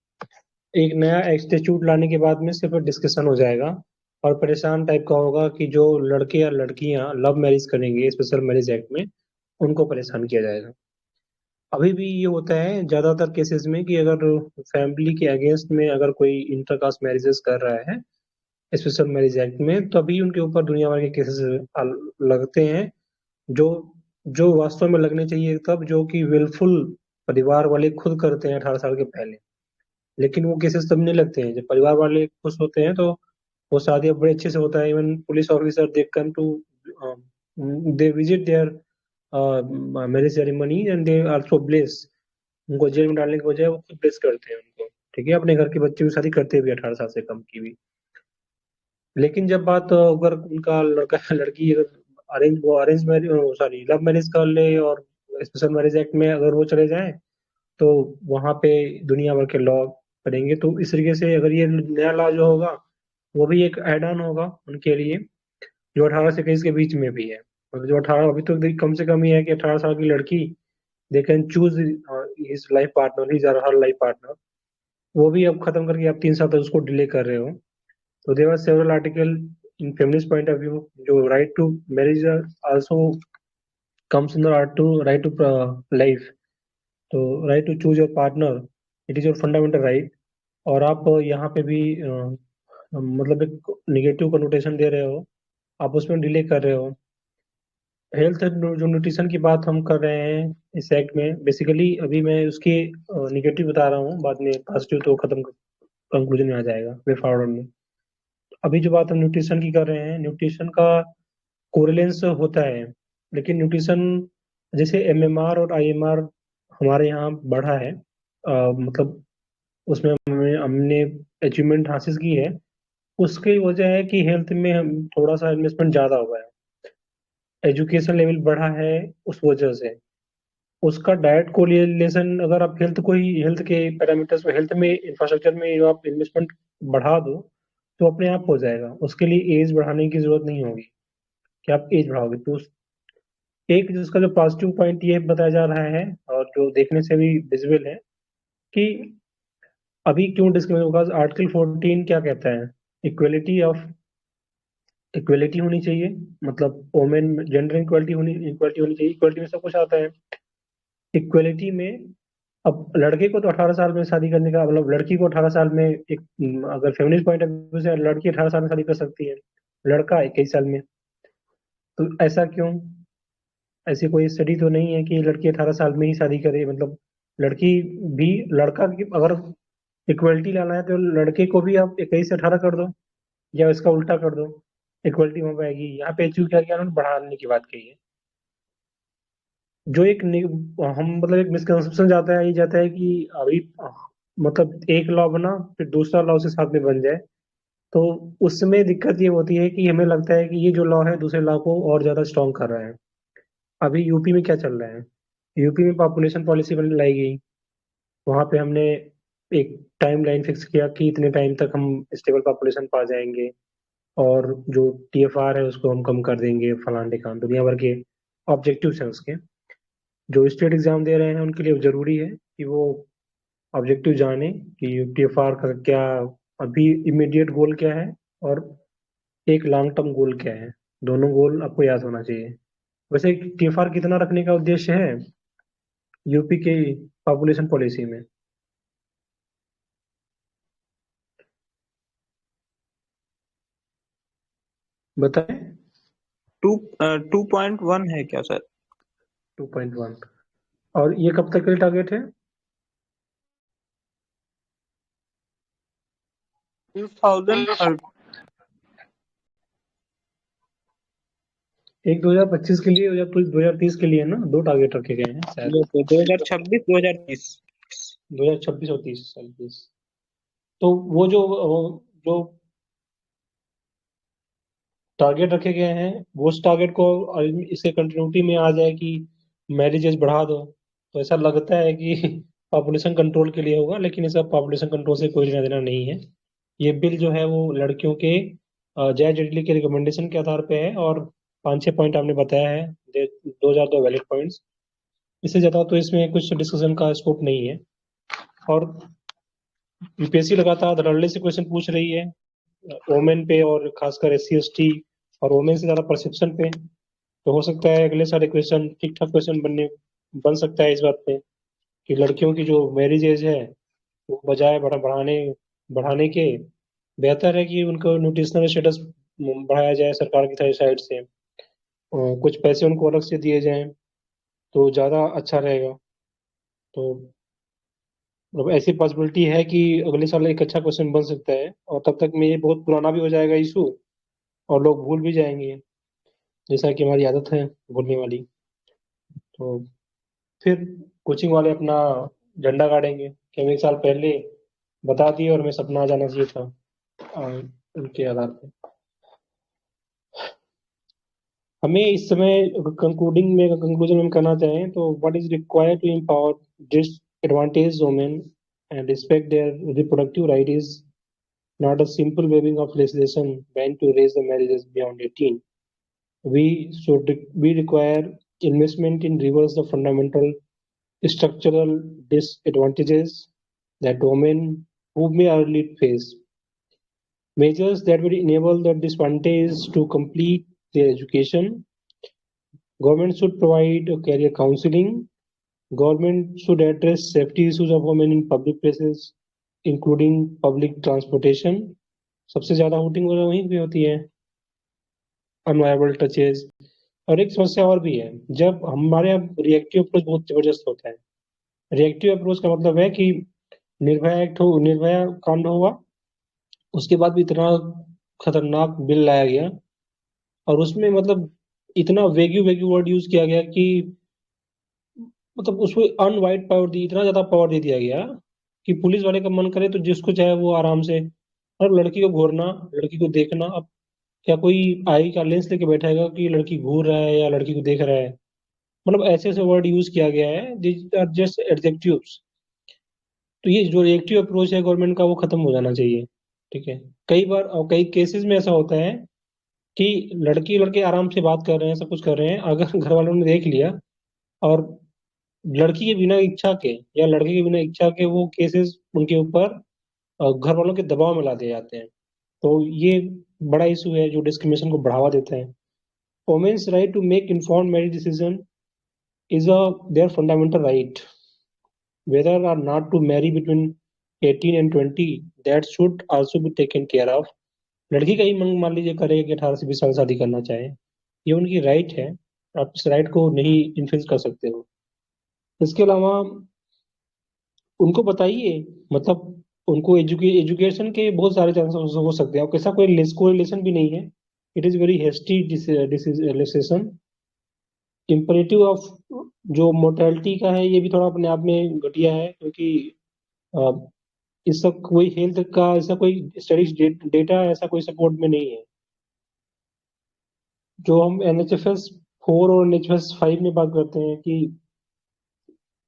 एक नया इंस्टीट्यूट लाने के बाद में सिर्फ डिस्कशन हो जाएगा और परेशान टाइप का होगा कि जो लड़के या लड़कियां लव मैरिज करेंगे स्पेशल मैरिज एक्ट में उनको परेशान किया जाएगा। अभी भी ये होता है ज्यादातर केसेस में कि अगर फैमिली के अगेंस्ट में अगर कोई इंटरकास्ट मैरिजेस कर रहा है स्पेशल मैरिज एक्ट में, तो अभी उनके ऊपर दुनिया भर के केसेस लगते हैं, जो जो वास्तव में लगने चाहिए तब, जो कि विलफुल परिवार वाले खुद करते हैं 18 साल के पहले। लेकिन वो केसेस तब नहीं लगते हैं जब परिवार वाले खुश होते हैं, तो वो शादी अब बड़े अच्छे से होता है। Even police officer they come to they visit their marriage ceremony and they also bless. उनको जेल में डालने के बजाय वो खुद ब्लेस करते हैं उनको, ठीक है, अपने घर के बच्चे की शादी करते हुए 18 साल से कम की भी। लेकिन जब बात अगर उनका लड़का लड़की अगर arrange marriage, sorry love marriage कर ले और स्पेशल मैरिज एक्ट में अगर वो चले जाएं, तो वहां पे दुनिया भर के लॉ करेंगे। तो इस तरीके से अगर ये नया लॉ जो होगा वो भी एक एड ऑन होगा उनके लिए, जो 18 से 21 के बीच में भी है। मतलब जो 18, अभी तो कम से कम ये है कि 18 साल की लड़की they can choose his life partner, his और हर लाइफ पार्टनर। वो भी अब खत्म करके आप 3 साल तक उसको डिले कर रहे हो। तो there are several article in feminist point of view, जो right to marriage also comes in the right to life. तो right to choose your partner, it is your fundamental right. और आप यहाँ पे भी मतलब एक निगेटिव कनोटेशन दे रहे हो, आप उसमें डिले कर रहे हो। हेल्थ जो न्यूट्रिशन की बात हम कर रहे हैं इस एक्ट में, बेसिकली अभी मैं उसकी निगेटिव बता रहा हूँ, बाद में पॉजिटिव तो खत्म कंक्लूजन में आ जाएगा वे फॉरवर्ड में। अभी जो बात हम न्यूट्रिशन की कर रहे हैं, न्यूट्रिशन का कोरिलेंस होता है, लेकिन न्यूट्रिशन जैसे एमएमआर और आईएमआर हमारे यहाँ बढ़ा है, मतलब उसमें हमने अचीवमेंट हासिल की है। उसकी वजह है कि हेल्थ में हम थोड़ा सा इन्वेस्टमेंट ज्यादा हुआ है, एजुकेशन लेवल बढ़ा है उस वजह से। उसका डायरेक्ट कोरिलेशन, अगर आप हेल्थ को ही, हेल्थ के पैरामीटर्स में, हेल्थ में इंफ्रास्ट्रक्चर में जो आप इन्वेस्टमेंट बढ़ा दो तो अपने आप हो जाएगा। उसके लिए एज बढ़ाने की जरूरत नहीं होगी कि आप एज बढ़ाओगे। तो एक जिसका जो पॉजिटिव पॉइंट ये बताया जा रहा है और जो देखने से भी विजिबल है कि अभी क्यों डिस्क्रिमिनेशन, बिकॉज आर्टिकल 14 क्या कहता है, इक्वलिटी ऑफ इक्वलिटी होनी चाहिए, मतलब वोमेन जेंडर इक्वलिटी होनी चाहिए। इक्वलिटी में सब कुछ आता है। इक्वलिटी में अब लड़के को तो 18 साल में शादी करने का, मतलब लड़की को 18 साल में एक अगर फेमिनिस्ट पॉइंट ऑफ व्यू से लड़की 18 साल में शादी कर सकती है, लड़का 21 साल में। तो ऐसा क्यों? ऐसी कोई स्टडी तो नहीं है कि लड़की 18 साल में ही शादी करे, मतलब लड़की भी, लड़का की अगर इक्वलिटी लाना है तो लड़के को भी आप 21 से 18 कर दो, या इसका उल्टा कर दो, इक्वलिटी वहां पे आएगी। यहाँ पे एचयू क्या किया उन्होंने, बढ़ाने की बात कही है। जो हम मतलब एक मिसकंसेप्शन जाता है, ये जाता है कि अभी मतलब एक लॉ बना फिर दूसरा लॉ उसके साथ में बन जाए, तो उसमें दिक्कत ये होती है कि हमें लगता है कि ये जो लॉ है दूसरे लॉ को और ज्यादा स्ट्रॉन्ग कर रहा है। अभी यूपी में क्या चल रहा है, यूपी में पॉपुलेशन पॉलिसी बन लाई गई। वहां पे हमने एक टाइम लाइन फिक्स किया कि इतने टाइम तक हम स्टेबल पॉपुलेशन पा जाएंगे, और जो टीएफआर है उसको हम कम कर देंगे, फलान ढिकान दुनिया भर के ऑब्जेक्टिव्स हैं उसके। जो स्टेट एग्जाम दे रहे हैं उनके लिए जरूरी है कि वो ऑब्जेक्टिव जाने कि टीएफआर का क्या अभी इमीडिएट गोल क्या है, और एक लॉन्ग टर्म गोल क्या है। दोनों गोल आपको याद होना चाहिए। वैसे टीएफआर कितना रखने का उद्देश्य है यूपी के पॉपुलेशन पॉलिसी में, बताएं। 2.1 है क्या सर? 2.1। और ये कब तक के लिए टारगेट है? 2030। एक 2025 के लिए या 2030 के लिए ना, दो टारगेट रखे गए हैं शायद। 2026 2030। 2026 और 30 साल 30। तो वो जो टारगेट रखे गए हैं, वो उस टारगेट को इसके कंटिन्यूटी में आ जाए कि मैरिज एज बढ़ा दो, तो ऐसा लगता है कि पॉपुलेशन कंट्रोल के लिए होगा, लेकिन इसका पॉपुलेशन कंट्रोल से कोई लेना देना नहीं है। ये बिल जो है वो लड़कियों के जय जेटली के रिकमेंडेशन के आधार पे है, और 5-6 पॉइंट आपने बताया है, दो आर द वैलिड पॉइंट्स। इससे ज्यादा तो इसमें कुछ डिस्कशन का स्कोप नहीं है। और यूपीएससी लगातार धड़ल्ले से क्वेश्चन पूछ रही है वोमेन पे, और खासकर SC ST और वोमेन से ज्यादा परसेप्शन पे। तो हो सकता है अगले सारे क्वेश्चन ठीक ठाक क्वेश्चन बन सकता है इस बात पे कि लड़कियों की जो मैरिज एज है वो बजाय बढ़ाने बढ़ाने के, बेहतर है कि उनको न्यूट्रिशनल स्टेटस बढ़ाया जाए सरकार की साइड से, और कुछ पैसे उनको अलग से दिए जाएं तो ज़्यादा अच्छा रहेगा। तो अब ऐसी पॉसिबिलिटी है कि अगले साल एक अच्छा क्वेश्चन बन सकता है, और तब तक में ये बहुत पुराना भी हो जाएगा इशू, और लोग भूल भी जाएंगे, जैसा कि हमारी आदत है भूलने वाली। तो फिर कोचिंग वाले अपना झंडा गाड़ेंगे कि हम एक साल पहले बता दिए और हमें सपना आ जाना चाहिए था। उनके आधार पे हमें इस समय कंक्लूजन में करना चाहें तो what is required to empower disadvantage women and respect their reproductive right is not a simple waving of legislation meant to raise the marriages beyond 18. We require investment in reverse the fundamental structural disadvantages that women who may early face. Measures that will enable the disadvantaged to complete their education. Government should provide career counseling. Government should address safety issues of women in public places, including public transportation. सबसे ज्यादा voting वहीं पे होती है, unviable touches. और एक समस्या और भी है, जब हमारे यहाँ रिएक्टिव अप्रोच बहुत जबरदस्त होता है। रिएक्टिव अप्रोच का मतलब है कि निर्भया कांड हुआ, उसके बाद भी इतना खतरनाक बिल लाया गया, और उसमें मतलब इतना वेग्यू वेग्यू वर्ड यूज किया गया कि मतलब उसको अनवाइड पावर दी, इतना ज्यादा पावर दे दिया गया कि पुलिस वाले का मन करे तो जिसको चाहे वो आराम से, और लड़की को घूरना, लड़की को देखना। अब क्या कोई आई का लेंस लेके बैठेगा कि लड़की घूर रहा है या लड़की को देख रहा है? मतलब ऐसे ऐसे वर्ड यूज किया गया है, दिस आर जस्ट एडजेक्टिव्स। तो ये जो रिएक्टिव अप्रोच है गवर्नमेंट का वो खत्म हो जाना चाहिए। ठीक है, कई बार और कई केसेस में ऐसा होता है कि लड़की लड़के आराम से बात कर रहे हैं, सब कुछ कर रहे हैं, अगर घर वालों ने देख लिया और लड़की के बिना इच्छा के या लड़के के बिना इच्छा के वो केसेस उनके ऊपर घर वालों के दबाव में ला दिए जाते हैं। तो ये बड़ा इशू है जो डिस्क्रिमिनेशन को बढ़ावा देता है। Women's right to make informed marriage decision is a their fundamental right, whether or not to marry between 18 and 20, that should also be taken care of। लड़की का ही मन मान लीजिए करे कि 18 से 20 साल शादी करना चाहे, ये उनकी राइट है। आप इस राइट को नहीं इन्फ्लुएंस कर सकते हो। इसके अलावा उनको बताइए, मतलब उनको एजुकेशन के बहुत सारे चांसेस हो सकते हैं, और कैसा कोई कोरिलेशन भी नहीं है। It is very hasty decision. Imperative of जो मोर्टेलिटी का है, ये भी थोड़ा अपने आप में घटिया है, क्योंकि अ, इसका कोई हेल्थ का ऐसा कोई स्टडीज डेटा ऐसा कोई सपोर्ट में नहीं है। जो हम NHFS 4 और NHFS 5 में बात करते हैं कि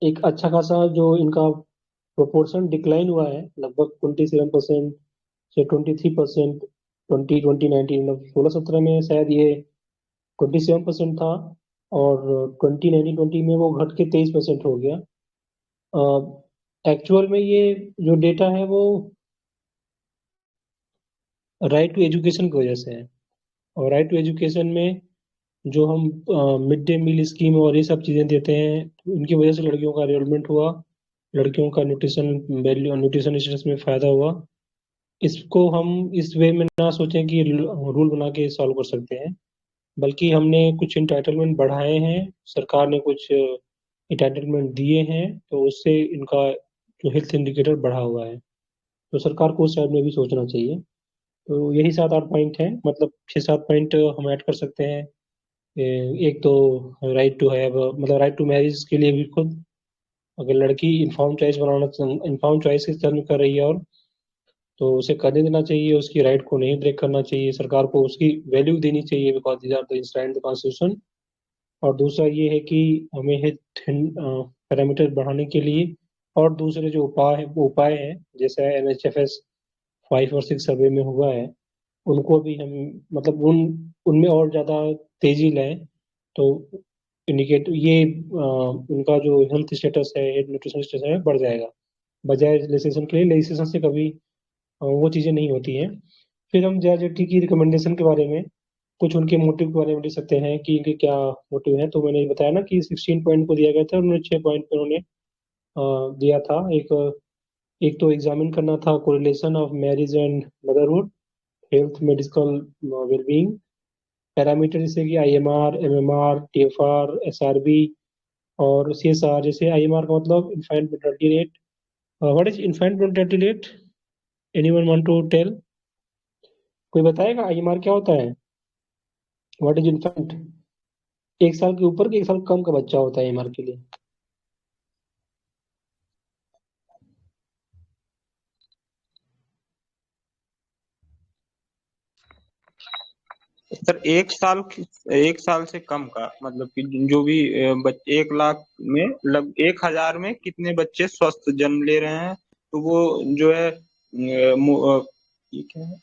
एक अच्छा खासा जो इनका प्रोपोर्शन डिक्लाइन हुआ है, लगभग 27% से 23%। 2019 मतलब 16-17 में शायद ये 27% था, और 2019-20 में वो घट के 23% हो गया। एक्चुअल में ये जो डेटा है वो राइट टू एजुकेशन की वजह से है। और राइट टू एजुकेशन में जो हम मिड डे मील स्कीम और ये सब चीज़ें देते हैं, उनकी वजह से लड़कियों का एनरोलमेंट हुआ, लड़कियों का न्यूट्रिशन वैल्यू न्यूट्रिशन स्टेटस में फायदा हुआ। इसको हम इस वे में ना सोचें कि रूल बना के सॉल्व कर सकते हैं, बल्कि हमने कुछ इंटाइटलमेंट बढ़ाए हैं, सरकार ने कुछ इंटाइटलमेंट दिए हैं, तो उससे इनका जो हेल्थ इंडिकेटर बढ़ा हुआ है। तो सरकार को उस साइड में भी सोचना चाहिए। तो यही 7-8 पॉइंट हैं, मतलब 6-7 पॉइंट हम ऐड कर सकते हैं। एक तो राइट टू हैव, मतलब राइट टू मैरिज के लिए भी खुद, अगर लड़की इन्फॉर्म चॉइस की टर्न कर रही है, और तो उसे करने देना चाहिए, उसकी राइट को नहीं ब्रेक करना चाहिए, सरकार को उसकी वैल्यू देनी चाहिए, because these are the enshrined the constitution. और दूसरा ये है कि हमें हेल्थ पैरामीटर बढ़ाने के लिए और दूसरे जो उपाय हैं, जैसे NHFS 5 और 6 सर्वे में हुआ है, उनको भी हम, मतलब उनमें और ज्यादा तेजी लाएं। तो इंडिकेट ये उनका जो हेल्थ स्टेटस है, न्यूट्रिशन स्टेटस है, बढ़ जाएगा। बजाय लेजिस्लेशन के लिए, लेजिस्लेशन से कभी वो चीजें नहीं होती हैं। फिर हम JRJT की रिकमेंडेशन के बारे में, कुछ उनके मोटिव के बारे में लिख सकते हैं कि इनके क्या मोटिव है। तो मैंने बताया ना कि 16 पॉइंट को दिया गया था, उन्होंने 6 पॉइंट पे उन्होंने दिया था। एक तो एग्जामिन करना था correlation of marriage and motherhood, health, medical wellbeing parameter, जैसे कि IMR, MMR, TFR, SRB और CSR। जैसे IMR का मतलब infant mortality rate. What is infant mortality rate? Anyone want to tell? कोई बताएगा IMR क्या होता है? What is infant? 1 साल के ऊपर के 1 साल कम का बच्चा होता है IMR के लिए। सर 1 साल से कम का मतलब कि जो भी 1 लाख में 1,000 में कितने बच्चे स्वस्थ जन्म ले रहे हैं, तो वो जो है ये क्या है,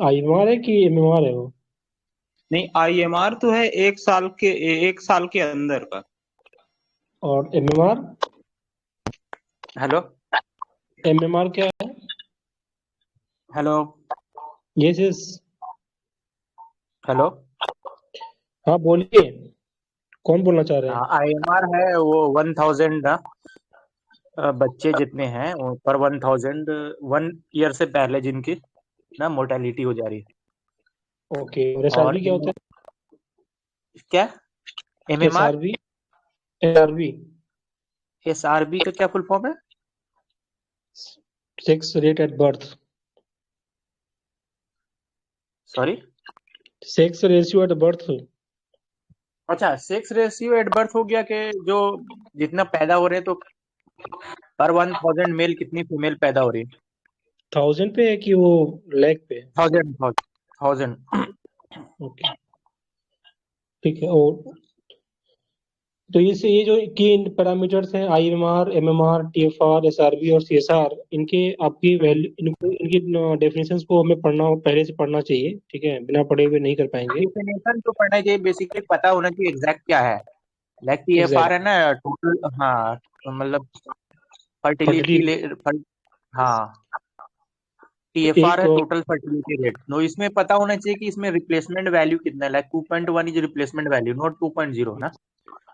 IMR है कि MMR है वो? नहीं IMR तो है 1 साल के अंदर का। और MMR? हेलो MMR क्या है? Hello yes yes. हेलो हाँ बोलिए, कौन बोलना चाह रहे हैं? IMR है वो 1,000 बच्चे जितने हैं वो पर 1,000 1 ईयर से पहले जिनकी ना मोर्टेलिटी हो जा रही है। ओके, और और SRB क्या होता क्या है? MMR SRB? SRB SRB का क्या फुल फॉर्म है? Sex rate at birth. Sorry, sex ratio at birth. अच्छा सेक्स रेशियो एट बर्थ हो गया कि जो जितना पैदा हो रहे हैं तो पर 1,000 मेल कितनी फीमेल पैदा हो रही है? 1000 पे है कि वो लैख पे है? 1,000 ओके, ठीक है। और तो ये जो की पैरामीटर्स हैं, IMR, MMR, TFR, SRB और CSR, इनके आपकी वैल्यू, इनको इनकी डेफिनेशंस को हमें पहले से पढ़ना चाहिए, ठीक है, बिना पढ़े हुए नहीं कर पाएंगे। डेफिनेशन तो पढ़ना चाहिए, बेसिकली पता होना चाहिए एग्जैक्ट क्या है। लाइक TFR है ना, टोटल, हाँ, मतलब फर्टिलिटी, हाँ, TFR है टोटल फर्टिलिटी रेट। तो इसमें पता होना चाहिए कि इसमें रिप्लेसमेंट वैल्यू कितना है। Like 2.1 is replacement value, not 2.0 ना।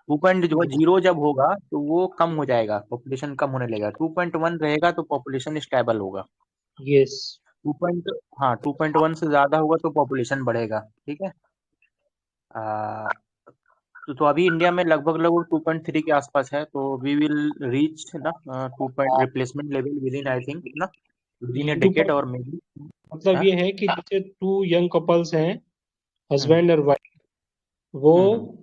2.0 जब होगा तो वो कम हो जाएगा, पॉपुलेशन कम होने लगेगा। 2.1 रहेगा तो पॉपुलेशन स्टेबल होगा। यस। 2.1 से ज्यादा होगा तो पॉपुलेशन बढ़ेगा, ठीक है। तो अभी इंडिया में लगभग 2.3 के आसपास है, तो वी विल रीच ना 2 replacement level with in, I think ना, विद इन ए डेकेड और मे बी। मतलब ये है कि जैसे 2 यंग कपल्स हैं, हस्बैंड और वाइफ, वो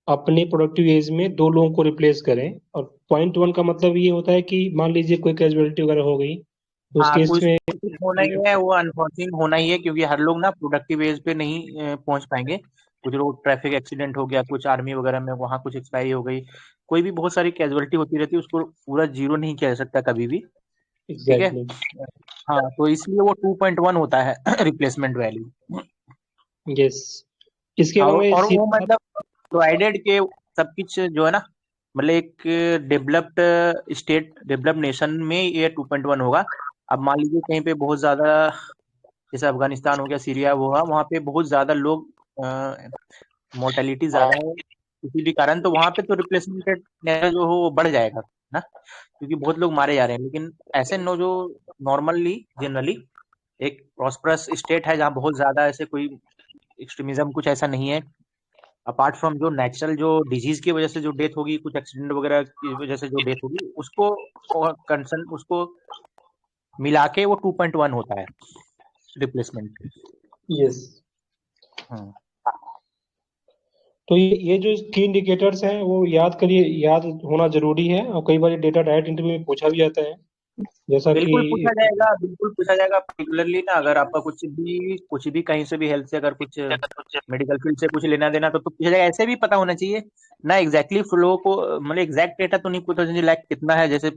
अपनी प्रोडक्टिव एज में 2 लोगों को रिप्लेस करें। और 0.1 का मतलब ये होता है कि मान लीजिए कोई कैजुअलिटी वगैरह हो गई, तो उस केस में कुछ होना ही है, वो अनफॉर्चुनेट होना ही है, क्योंकि हर लोग ना प्रोडक्टिव एज पे नहीं पहुंच पाएंगे। कुछ लोग ट्रैफिक एक्सीडेंट हो गया, कुछ आर्मी वगैरह में वहां कुछ एक्सपायरी हो गई, कोई भी बहुत सारी कैजुअलिटी होती रहती है, उसको पूरा जीरो नहीं किया जा सकता कभी भी, ठीक है। हाँ, तो इसलिए वो 2.1 होता है रिप्लेसमेंट वैल्यू। यस। इसके अलावा और वो मतलब प्रोवाइडेड के सब कुछ जो है ना, मतलब एक डेवलप्ड स्टेट, डेवलप्ड नेशन में ये 2.1 होगा। अब मान लीजिए कहीं पे बहुत ज्यादा, जैसे अफगानिस्तान हो गया, सीरिया वो है, वहाँ पे बहुत ज्यादा लोग, मोर्टेलिटी ज्यादा है किसी भी कारण, तो वहाँ पे तो रिप्लेसमेंट रेट जो हो वो बढ़ जाएगा ना, क्योंकि बहुत लोग मारे जा रहे हैं। लेकिन ऐसे नो जो नॉर्मली जनरली एक प्रॉस्परस स्टेट है जहाँ बहुत ज्यादा ऐसे कोई एक्सट्रीमिज्म कुछ ऐसा नहीं है, अपार्ट फ्रॉम जो नेचुरल जो डिजीज की वजह से जो डेथ होगी, कुछ एक्सीडेंट वगैरह की वजह से जो डेथ होगी, उसको कंसर्न, उसको मिला के वो 2.1 होता है रिप्लेसमेंट। यस। तो ये जो 3 इंडिकेटर्स हैं वो याद करिए, याद होना जरूरी है। और कई बार डेटा डायरेक्ट इंटरव्यू में पूछा भी जाता है, जैसा कि बिल्कुल पूछा जाएगा पर्टिकुलरली ना, अगर आपका कुछ भी कहीं से भी हेल्थ से अगर कुछ मेडिकल फील्ड से कुछ लेना देना तो पूछा जाएगा। ऐसे भी पता होना चाहिए ना एग्जैक्टली फ्लो को, मतलब एग्जैक्ट डेटा तो नहीं पूछा चाहिए, लाइक कितना है, जैसे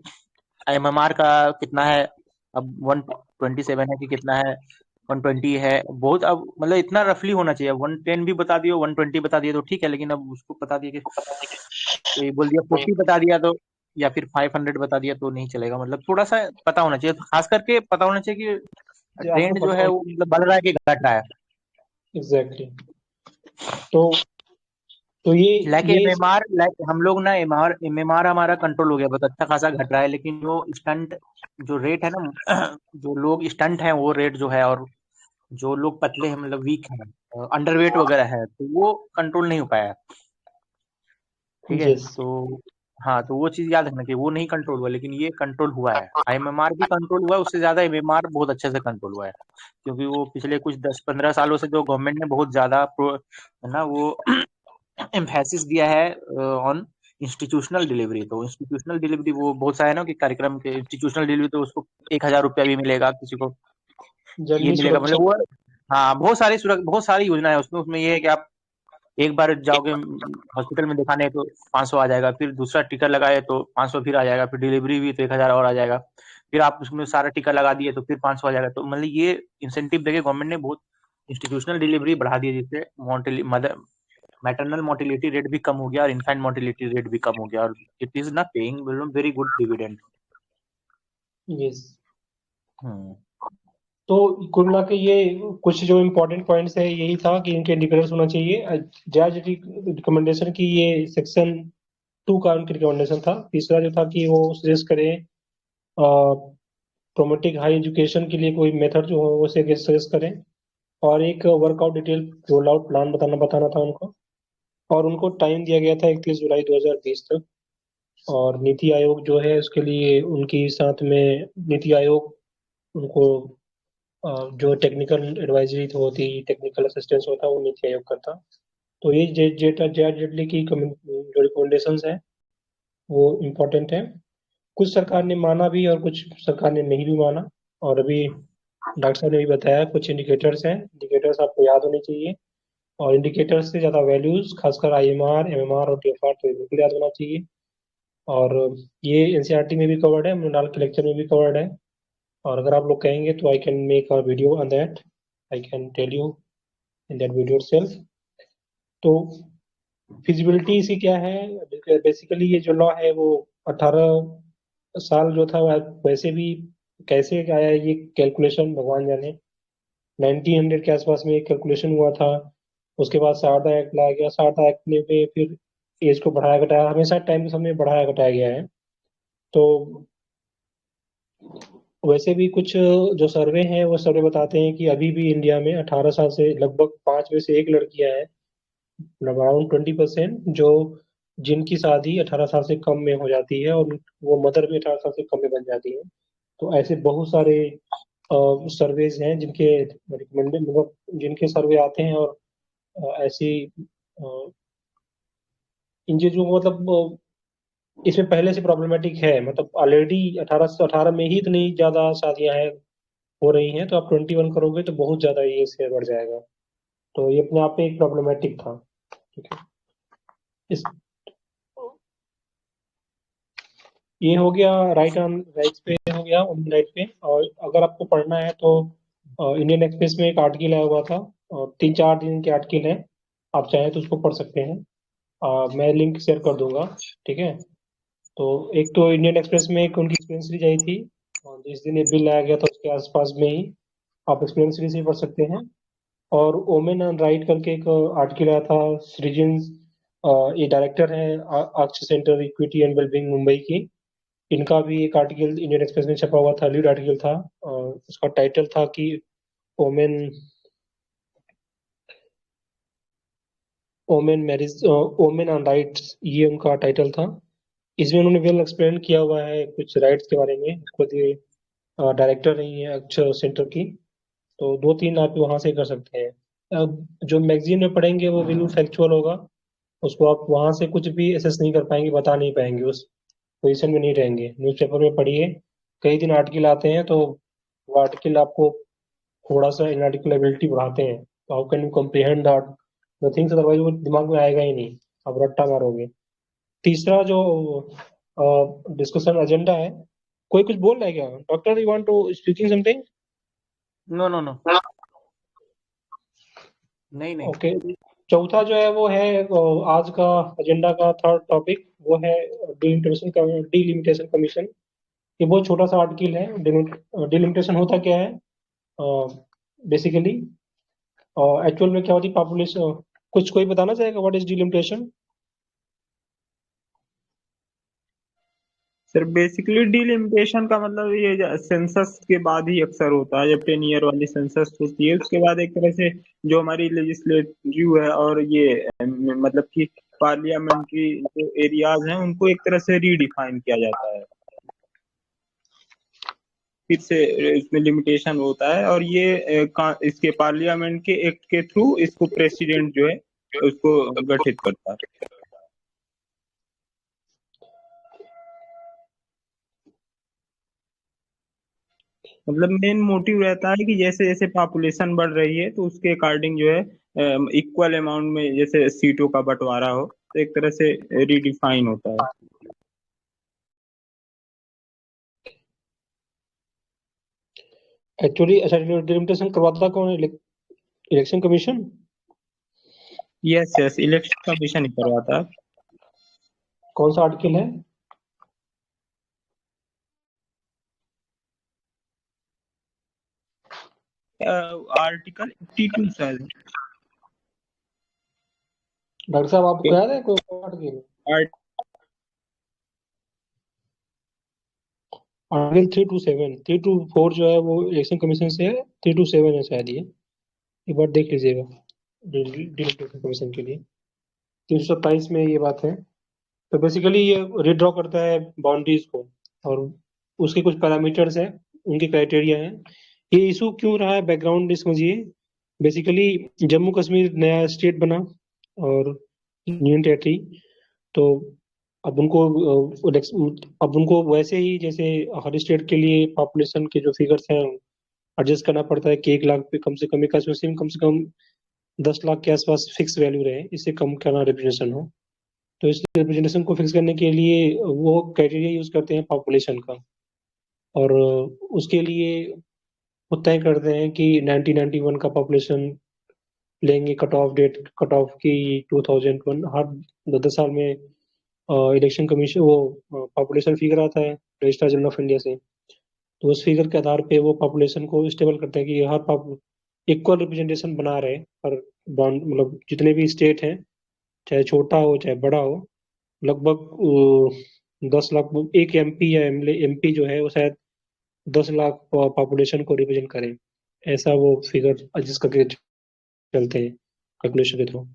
MMR का कितना है, अब 127 है कि कितना है, 120 है, बहुत, अब मतलब इतना रफली होना चाहिए। 110 भी बता दियो, 120 बता दिया तो ठीक है, लेकिन अब उसको बता दिया कि तो ये बोल दिया 40 बता दिया तो, या फिर 500 बता दिया तो नहीं चलेगा। मतलब थोड़ा सा पता होना चाहिए, खास करके पता होना चाहिए कि ट्रेंड जो है वो मतलब बढ़ रहा है कि घट रहा है। एग्जैक्टली। तो ये लाइक MMR, लाइक हम लोग ना MMR हमारा कंट्रोल हो गया, बहुत अच्छा खासा घट रहा है, लेकिन जो स्टंट जो रेट है ना जो लोग स्टंट है वो रेट जो है, और जो लोग पतले हैं मतलब वीक हैं, अंडरवेट वगैरह है, तो वो कंट्रोल नहीं हो पाया, ठीक है। तो हाँ, तो वो चीज याद रखना चाहिए, वो नहीं कंट्रोल हुआ, लेकिन ये कंट्रोल हुआ है। IMMR भी कंट्रोल हुआ है, उससे ज्यादा MMR बहुत अच्छे से कंट्रोल हुआ है, क्योंकि वो पिछले कुछ 10-15 सालों से जो गवर्नमेंट ने बहुत ज्यादा है ना वो एम्फेसिस दिया है ऑन इंस्टीट्यूशनल डिलीवरी। तो इंस्टीट्यूशनल डिलीवरी वो बहुत सा है ना कि कार्यक्रम के इंस्टीट्यूशनल डिलीवरी, तो उसको 1,000 रुपया भी मिलेगा, किसी को ये मिलेगा, मतलब वो, हाँ, बहुत सारी योजना है उसमें। उसमें ये है कि आप एक बार जाओगे हॉस्पिटल में दिखाने तो 500 आ जाएगा, फिर दूसरा टीका लगाए तो 500 फिर आ जाएगा, फिर डिलीवरी भी तो 1,000 और आ जाएगा, फिर आप उसमें सारा टीका लगा दिए तो फिर 500 आ जाएगा। तो मतलब ये इंसेंटिव देके गवर्नमेंट ने बहुत इंस्टीट्यूशनल डिलीवरी बढ़ा दी है, जिससे मदर मैटरनल मोर्टिलिटी रेट भी कम हो गया और इन्फेंट मोर्टिलिटी रेट भी कम हो गया, और इट इज ना paying very good dividend. Yes. तो कुल मिला के ये कुछ जो इम्पोर्टेंट पॉइंट्स है यही था कि इनके इंडिकेटर्स होना चाहिए। जज रिकमेंडेशन की ये सेक्शन 2 का उनकी रिकमेंडेशन था। तीसरा जो था कि वो सजेस्ट करें प्रोमोटिंग हाई एजुकेशन के लिए कोई मेथड जो हो वो सजेस्ट करें, और एक workout detail roll out plan बताना था उनको। और उनको टाइम दिया गया था 31 जुलाई 2020 तक। और नीति आयोग जो है उसके लिए उनकी साथ में नीति आयोग उनको जो टेक्निकल एडवाइजरी होती, टेक्निकल असिस्टेंस होता है, वो नीति आयोग करता। तो ये जेटली की जो रिकमेंडेशंस है वो इम्पोर्टेंट है। कुछ सरकार ने माना भी और कुछ सरकार ने नहीं भी माना। और अभी डॉक्टर साहब ने भी बताया कुछ इंडिकेटर्स हैं, इंडिकेटर्स आपको याद होने चाहिए। और इंडिकेटर्स से ज़्यादा वैल्यूज, खासकर IMR, MMR और TFR तो ये बिल्कुल याद होना चाहिए। और ये NCERT में भी कवर्ड है, मृणाल के लेक्चर में भी कवर्ड है। और अगर आप लोग कहेंगे तो I can make a video on that, I can tell you in that video itself। तो फिजिबिलिटी इसकी क्या है, बेसिकली ये जो लॉ है वो 18 साल जो था वैसे भी कैसे आया ये कैलकुलेशन भगवान जाने। 1900 के आसपास में एक कैलकुलेशन हुआ था, उसके बाद सारदा एक्ट लाया गया। सारदा एक्ट में फिर एज को बढ़ाया घटाया, हमेशा टाइम के समय बढ़ाया घटाया गया है। तो वैसे भी कुछ जो सर्वे हैं वो सर्वे बताते हैं कि अभी भी इंडिया में 18 साल से लगभग 5 में से एक लड़कियां हैं, अराउंड 20%, जो जिनकी शादी 18 साल से कम में हो जाती है और वो मदर भी 18 साल से कम में बन जाती है। तो ऐसे बहुत सारे सर्वेज हैं जिनके रिकमेंडेड, मतलब जिनके सर्वे आते हैं और ऐसी इन चीजों को, मतलब इसमें पहले से प्रॉब्लमेटिक है, मतलब ऑलरेडी 18 से 18 में ही इतनी ज्यादा शादियां हैं हो रही हैं, तो आप 21 करोगे तो बहुत ज्यादा ये शेयर बढ़ जाएगा। तो ये अपने आप में एक प्रॉब्लमेटिक था। ठीक है, इस ये हो गया राइट ऑन राइट्स पे, हो गया वुमेन राइट पे। और अगर आपको पढ़ना है तो इंडियन एक्सप्रेस में एक आर्टिकल आया हुआ था, और 3-4 दिन के आर्टिकल है, आप चाहें तो उसको पढ़ सकते हैं। मैं लिंक शेयर कर दूंगा। ठीक है, तो एक तो इंडियन एक्सप्रेस में एक उनकी एक्सपीरियंस सीरीज आई थी, और जिस दिन ये बिल लाया गया था उसके आसपास में ही आप एक्सपीरियंस सीरीज ही पढ़ सकते हैं। और ओमेन ऑन राइट करके एक आर्टिकल आया था सृजन, ये डायरेक्टर है अक्ष centre equity and wellbeing Mumbai की। इनका भी एक आर्टिकल इंडियन एक्सप्रेस में छपा हुआ था, लीड आर्टिकल था। उसका टाइटल था कि women women marriage, women on rights, ये उनका टाइटल था। इसमें उन्होंने वेल एक्सप्लेन किया हुआ है कुछ राइट्स के बारे में। खुद ये डायरेक्टर रही है अक्ष सेंटर की, तो 2-3 आप वहां से कर सकते हैं। अब जो मैगजीन में पढ़ेंगे वो बिल्कुल फैक्चुअल होगा, उसको आप वहां से कुछ भी एसेस नहीं कर पाएंगे, बता नहीं पाएंगे, उस पोजीशन में नहीं रहेंगे। न्यूज़पेपर में पढ़िए, कई दिन आर्टिकल आते हैं तो वो आर्टिकल आपको थोड़ा सा इनआर्टिकुलेबिलिटी बढ़ाते हैं, तो how can you comprehend that the things, otherwise वो दिमाग में आएगा ही नहीं, आप रट्टा मारोगे। तीसरा जो डिस्कशन एजेंडा है, कोई कुछ बोल रहा है क्या? Doctor, you want to speaking something? No no no, नहीं ओके, चौथा जो है वो है आज का एजेंडा का थर्ड टॉपिक, वो है डिलिमिटेशन कमीशन। ये बहुत छोटा सा आर्टिकल है। डिलिमिटेशन होता क्या है बेसिकली, एक्चुअल में क्या होती है पॉपुलेशन, कुछ कोई बताना चाहेगा what is delimitation? Sir basically delimitation का मतलब ये सेंसस के बाद ही अक्सर होता है, जब 10 ईयर वाली सेंसस होती है उसके बाद एक तरह से जो हमारी लेजिस्लेटिव है और ये मतलब कि पार्लियामेंट्री जो एरियाज हैं उनको एक तरह से रीडिफाइन किया जाता है, फिर से इसमें लिमिटेशन होता है। और ये इसके पार्लियामेंट के एक्ट के थ्रू इसको प्रेसिडेंट जो है उसको गठित करता है। मतलब मेन मोटिव रहता है कि जैसे जैसे पॉपुलेशन बढ़ रही है तो उसके अकॉर्डिंग जो है इक्वल अमाउंट में जैसे सीटों का बंटवारा हो, तो एक तरह से रीडिफाइन होता है। एक्चुअली अच्छा, डिलिमिटेशन करवाता कौन है? Election commission? Yes yes, election commission ही करवाता है। कौन सा आर्टिकल है? आर्टिकल 82 शायद। डॉक्टर साहब आपको याद है कोई आर्टिकल? आर्टिकल 327, 324 जो है वो इलेक्शन कमीशन से है, 327 है शायद ये। एक बार देख लीजिएगा इलेक्शन कमीशन के लिए। 327 में ये बात है। तो बेसिकली ये रिड्रॉ करता है बाउंड्रीज को, और उसके कुछ पैरामीटर्स हैं, उनके क्राइटेरिया हैं। ये इशू क्यों रहा है, बैकग्राउंड समझिए। बेसिकली जम्मू कश्मीर नया स्टेट बना और यूनियन टेरिटरी, तो अब उनको वैसे ही जैसे हर स्टेट के लिए पॉपुलेशन के जो फिगर्स हैं एडजस्ट करना पड़ता है कि 1 लाख पे कम से कम एक कम से कम 10 लाख के आसपास फिक्स वैल्यू रहे, इससे कम करना रिप्रेजेंटेशन हो। तो इस रिप्रेजेंटेशन को फिक्स करने के लिए वो क्राइटेरिया यूज करते हैं पॉपुलेशन का, और उसके लिए वो तय करते हैं कि 1991 का पॉपुलेशन लेंगे, कट ऑफ की 2001, हर 10 साल में इलेक्शन कमीशन वो पॉपुलेशन फिगर आता है रजिस्ट्रार जनरल ऑफ इंडिया से। तो उस फिगर के आधार पे वो पॉपुलेशन को स्टेबल करते हैं कि हर इक्वल रिप्रेजेंटेशन बना रहे, पर बाउंड मतलब जितने भी स्टेट हैं, चाहे छोटा हो चाहे बड़ा हो, लगभग 10 लाख, एक एमपी या एमपी जो है वो शायद 10 लाख पॉपुलेशन को रिप्रेजेंट करे, ऐसा वो फिगर एडजस्ट करके चलते हैं कैलकुलेशन के थ्रू।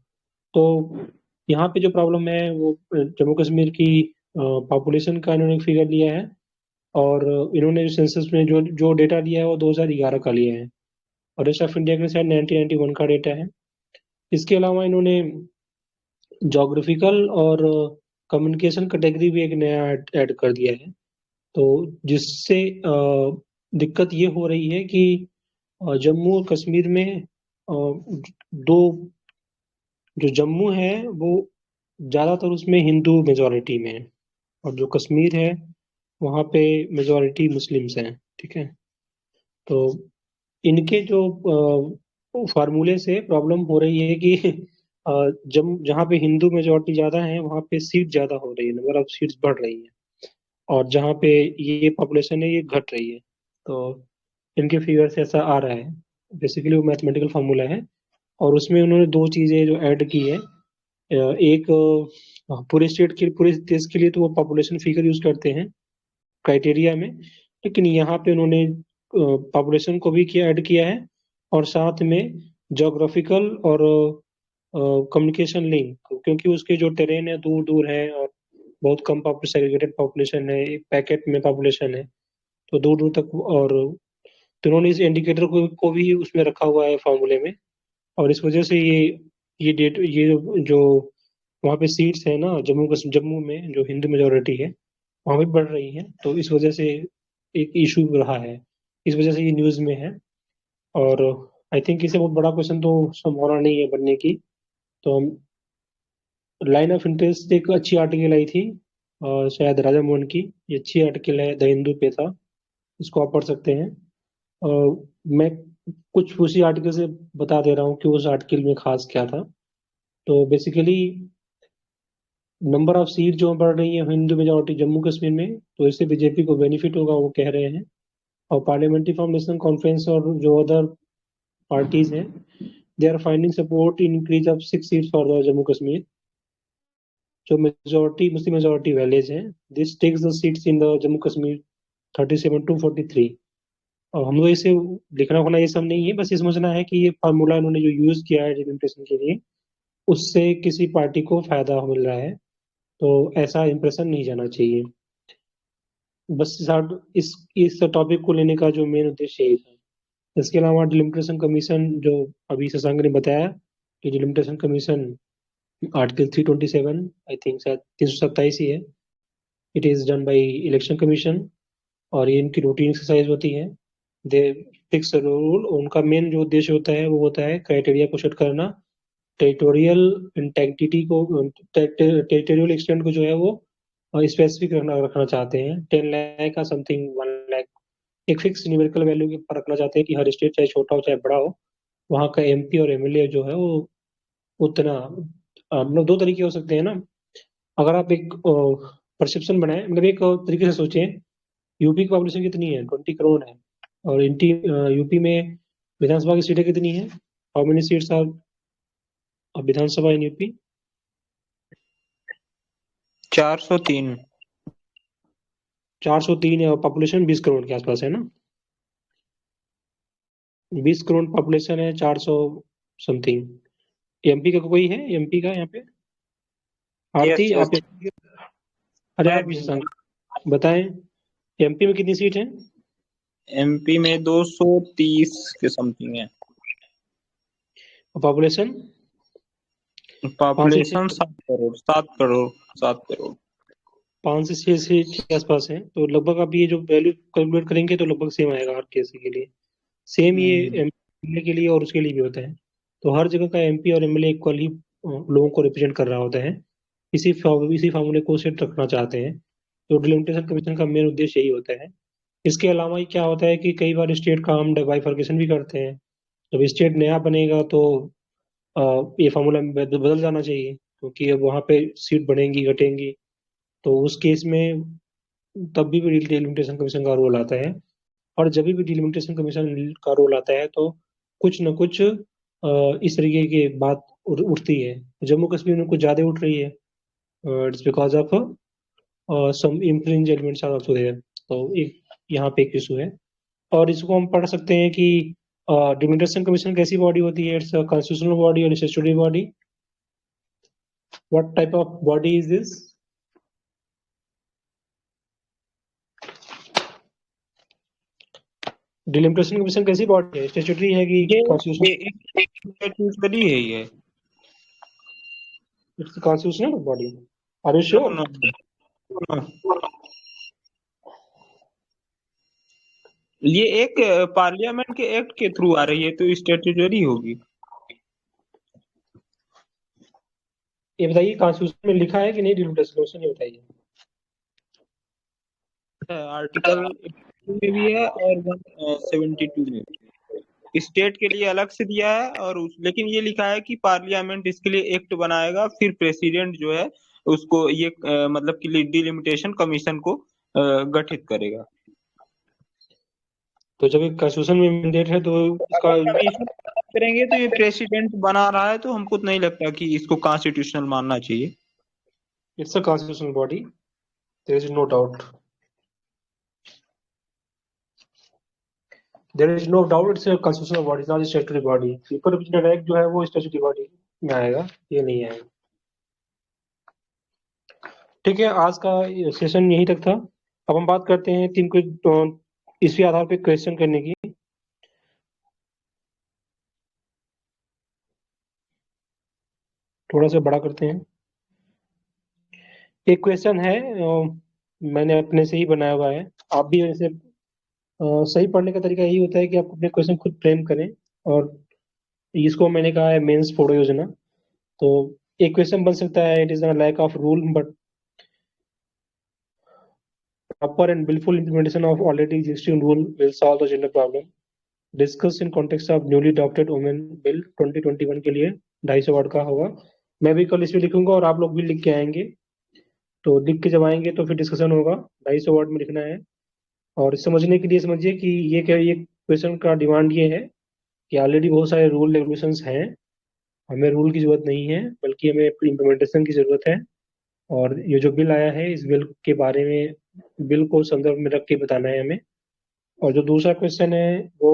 तो यहाँ पे जो प्रॉब्लम है वो जम्मू कश्मीर की पॉपुलेशन का इन्होंने फिगर लिया है, और इन्होंने जो सेंसस में जो जो डेटा लिया है वो 2011 का लिया है, और रेस्ट ऑफ इंडिया के शायद 1991 का डेटा है। इसके अलावा इन्होंने जोग्राफिकल और कम्युनिकेशन कैटेगरी भी एक नया ऐड कर दिया है। तो जिससे दिक्कत ये हो रही है कि जम्मू और कश्मीर में दो, जो जम्मू है वो ज्यादातर उसमें हिंदू मेजोरिटी में है, और जो कश्मीर है वहाँ पे मेजोरिटी मुस्लिम्स हैं, ठीक है। तो इनके जो फार्मूले से प्रॉब्लम हो रही है कि जहाँ पे हिंदू मेजोरिटी ज्यादा है वहाँ पे सीट ज्यादा हो रही है, नंबर ऑफ सीट्स बढ़ रही है, और जहाँ पे ये पॉपुलेशन है ये घट रही है। तो इनके फिगर से ऐसा आ रहा है, बेसिकली वो मैथमेटिकल फार्मूला है, और उसमें उन्होंने दो चीजें जो ऐड की है। एक पूरे स्टेट के पूरे देश के लिए तो वो पॉपुलेशन फिगर यूज करते हैं क्राइटेरिया में, लेकिन यहाँ पे उन्होंने पॉपुलेशन को भी किया ऐड किया है, और साथ में जोग्राफिकल और कम्युनिकेशन लिंक, क्योंकि उसके जो टेरेन है दूर दूर है, और बहुत कम सेग्रीगेटेड पॉपुलेशन है, पैकेट में पॉपुलेशन है, तो दूर दूर तक, और तो उन्होंने इस इंडिकेटर को भी उसमें रखा हुआ है फॉर्मूले में, और इस वजह से ये डेट ये जो वहाँ पे सीट्स है ना जम्मू में जो हिंदू मेजोरिटी है वहाँ पे बढ़ रही है, तो इस वजह से एक इशू रहा है, इस वजह से ये न्यूज में है। और आई थिंक इसे बहुत बड़ा क्वेश्चन तो संभावना नहीं है बनने की। तो हम लाइन ऑफ इंटरेस्ट एक अच्छी आर्टिकल आई थी, शायद राजा मोहन की, ये अच्छी आर्टिकल है, द हिंदू पे था, इसको आप पढ़ सकते हैं। मैं कुछ उसी आर्टिकल से बता दे रहा हूँ कि उस आर्टिकल में खास क्या था। तो बेसिकली नंबर ऑफ सीट जो बढ़ रही है हिंदू मेजोरिटी जम्मू कश्मीर में, तो इससे बीजेपी को बेनिफिट होगा वो कह रहे हैं, और पार्लियामेंट्री फॉर्म नेशनल कॉन्फ्रेंस और जो अदर पार्टीज हैं they are finding support in increase of 6 seats for the Jammu Kashmir, जो मेजोरिटी मुस्लिम मेजोरिटी वैलेज है, this takes the seats in the Jammu Kashmir 37 to 43। और हम लोग इसे लिखना होना ये सब नहीं है, बस ये समझना है कि ये फार्मूला इन्होंने जो यूज किया है रिप्रेजेंटेशन के लिए उससे किसी पार्टी को फायदा मिल रहा है, तो ऐसा इंप्रेशन नहीं जाना चाहिए। बस इस टॉपिक को लेने का जो मेन उद्देश्य यही था। इसके अलावा डिलिमिटेशन कमीशन जो अभी शशांक ने बताया कि delimitation commission article 327 I think शायद 327 ही है, it is done by election commission, और ये इनकी रूटीन एक्सरसाइज होती है। दे फिक्स रूल, उनका मेन जो उद्देश्य होता है वो होता है क्राइटेरिया को सेट करना, टेरिटोरियल इंटेग्रिटी को, टेरिटोरियल एक्सटेंट को जो है वो स्पेसिफिक रखना चाहते हैं, 10 लाख का समथिंग 1 लाख, एक फिक्स न्यूमेरिकल वैल्यू के ऊपर रखना चाहते हैं कि हर स्टेट चाहे छोटा हो चाहे बड़ा हो वहाँ का एमपी और एमएलए जो है वो उतना, मतलब दो तरीके हो सकते हैं ना। अगर आप एक परसेप्शन बनाए, मतलब एक तरीके से सोचें, यूपी की पॉपुलेशन कितनी है, 20 करोड़ है, और यूपी में विधानसभा की सीटें कितनी है, how many seats are Vidhan Sabha in UP? 403। 403 है, और पॉपुलेशन 20 करोड़ के आसपास है ना, 20 करोड़ पॉपुलेशन है, 400 समथिंग। एमपी का कोई है, एमपी का यहाँ पे आरती आप? अरे आप बताएं एमपी में कितनी सीट है? एमपी में 230 के समथिंग है। पॉपुलेशन? पॉपुलेशन 7 करोड़ 5 से 6 के आसपास है, तो लगभग आप ये जो वैल्यू कैलकुलेट करेंगे तो लगभग सेम आएगा हर केस के लिए, सेम ये एमपी के लिए और उसके लिए भी होता है। तो हर जगह का एमपी और एमएलए इक्वल ही लोगों को रिप्रेजेंट कर रहा होता है। इसी फार्मूले को सेट रखना चाहते हैं। तो डिलिमिटेशन कमीशन का मेन उद्देश्य यही होता है। इसके अलावा ये क्या होता है कि कई बार स्टेट का हम बाइफरकेशन भी करते हैं। जब स्टेट नया बनेगा तो ये फार्मूला बदल जाना चाहिए, क्योंकि अब वहाँ पे सीट बढ़ेंगी घटेंगी। तो उस केस में तब भी डिलिमिटेशन कमीशन का रोल आता है। और जब भी डिलिमिटेशन कमीशन का रोल आता है तो कुछ न कुछ इस तरीके की बात उठती है। जम्मू कश्मीर में कुछ ज्यादा उठ रही है। It's because of some infringe elements are also there. तो एक यहाँ पे एक इशू है। और इसको हम पढ़ सकते हैं कि डिलिमिटेशन कमीशन कैसी बॉडी होती है। इट्स कॉन्स्टिट्यूशनल बॉडी और statutory body. What type of body is this? Delimitation commission कैसी बॉडी है? स्टैट्यूटरी है कि ये कॉन्स्टिट्यूशनल? स्टैट्यूटरी है ये। It's constitutional body. Are you no sure? No no. ये एक पार्लियामेंट के एक्ट के थ्रू आ रही है तो स्टैट्यूटरी होगी। ये बताइए कॉन्स्टिट्यूशन में लिखा है कि नहीं डिलिमिटेशन कमीशन? ये बताइए। आर्टिकल 82 में भी है और 172 में भी। स्टेट के लिए अलग से दिया है और लेकिन ये लिखा है कि पार्लियामेंट इसके लिए एक्ट बनाएगा, फिर प्रेसिडेंट जो है उसको ये मतलब कि डिलिमिटेशन कमीशन को गठित करेगा। तो जब एक कॉन्स्टिट्यूशन में मैंडेट है तो इसका अगर कमीशन करेंगे तो ये प्रेसिडेंट बना रहा है तो हमको तो नहीं लगता कि इसको कॉन्स्टिट्यूशनल मानना चाहिए। It's a constitutional body, there is no doubt. There is no doubt it's a constitutional body, not a statutory body. People representative act जो है वो स्टैट्यूटरी बॉडी में आएगा, ये नहीं आएगा। ठीक है, आज का सेशन यहीं तक था। अब हम बात करते हैं तीन को इसी आधार पे क्वेश्चन करने की। थोड़ा सा बड़ा करते हैं। एक क्वेश्चन है, मैंने अपने से ही बनाया हुआ है। आप भी वैसे सही पढ़ने का तरीका यही होता है कि आप अपने क्वेश्चन खुद फ्रेम करें। और इसको मैंने कहा है मेंस फोड़ो योजना। तो एक क्वेश्चन बन सकता है, it is the lack of rule but proper and willful implementation of already existing rule will solve the gender problem. Discuss in context of newly adopted women bill 2021 के लिए 250 वर्ड का होगा। मैं भी कल इसमें लिखूंगा और आप लोग भी लिख के आएंगे। तो लिख के जब आएंगे तो फिर डिस्कशन होगा। 250 वर्ड में लिखना है। और समझने के लिए समझिए कि ये क्या, ये क्वेश्चन का डिमांड ये है कि ऑलरेडी बहुत सारे रूल रेगुलेशंस हैं। हमें रूल की जरूरत नहीं है, बल्कि हमें इम्प्लीमेंटेशन की जरूरत है। और ये जो बिल आया है, इस बिल के बारे में, बिल को संदर्भ में रख के बताना है हमें। और जो दूसरा क्वेश्चन है वो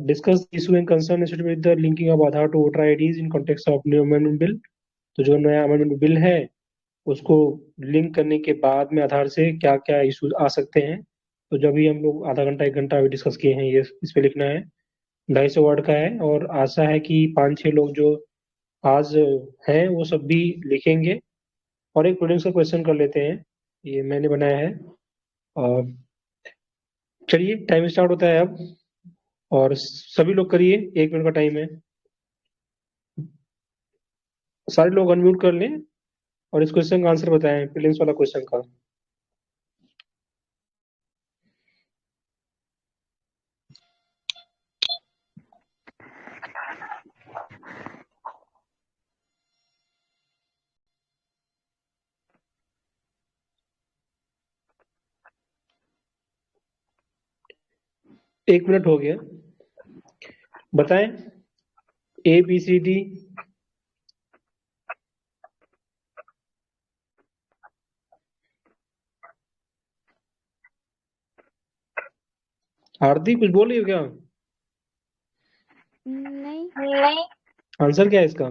discuss issue and concern with the linking of Aadhaar to voter IDs in context of new amendment bill. तो जो नया अमेंडमेंट बिल है उसको लिंक करने के बाद में आधार से क्या क्या इशू आ सकते हैं। तो जब भी हम लोग आधा घंटा 1 घंटा अभी डिस्कस किए हैं, ये इस पे लिखना है। 250 वर्ड का है और आशा है कि 5-6 लोग जो आज हैं वो सब भी लिखेंगे। और एक प्रूडेंस का क्वेश्चन कर लेते हैं, ये मैंने बनाया है। और चलिए टाइम स्टार्ट होता है अब। और सभी लोग करिए, 1 मिनट का टाइम है। सारे लोग अनम्यूट कर लें और इस क्वेश्चन का आंसर बताएं, प्रीलिम्स वाला क्वेश्चन का। एक मिनट हो गया, बताएं। ABCD। आरती कुछ बोल रही हो क्या? नहीं। आंसर क्या है इसका?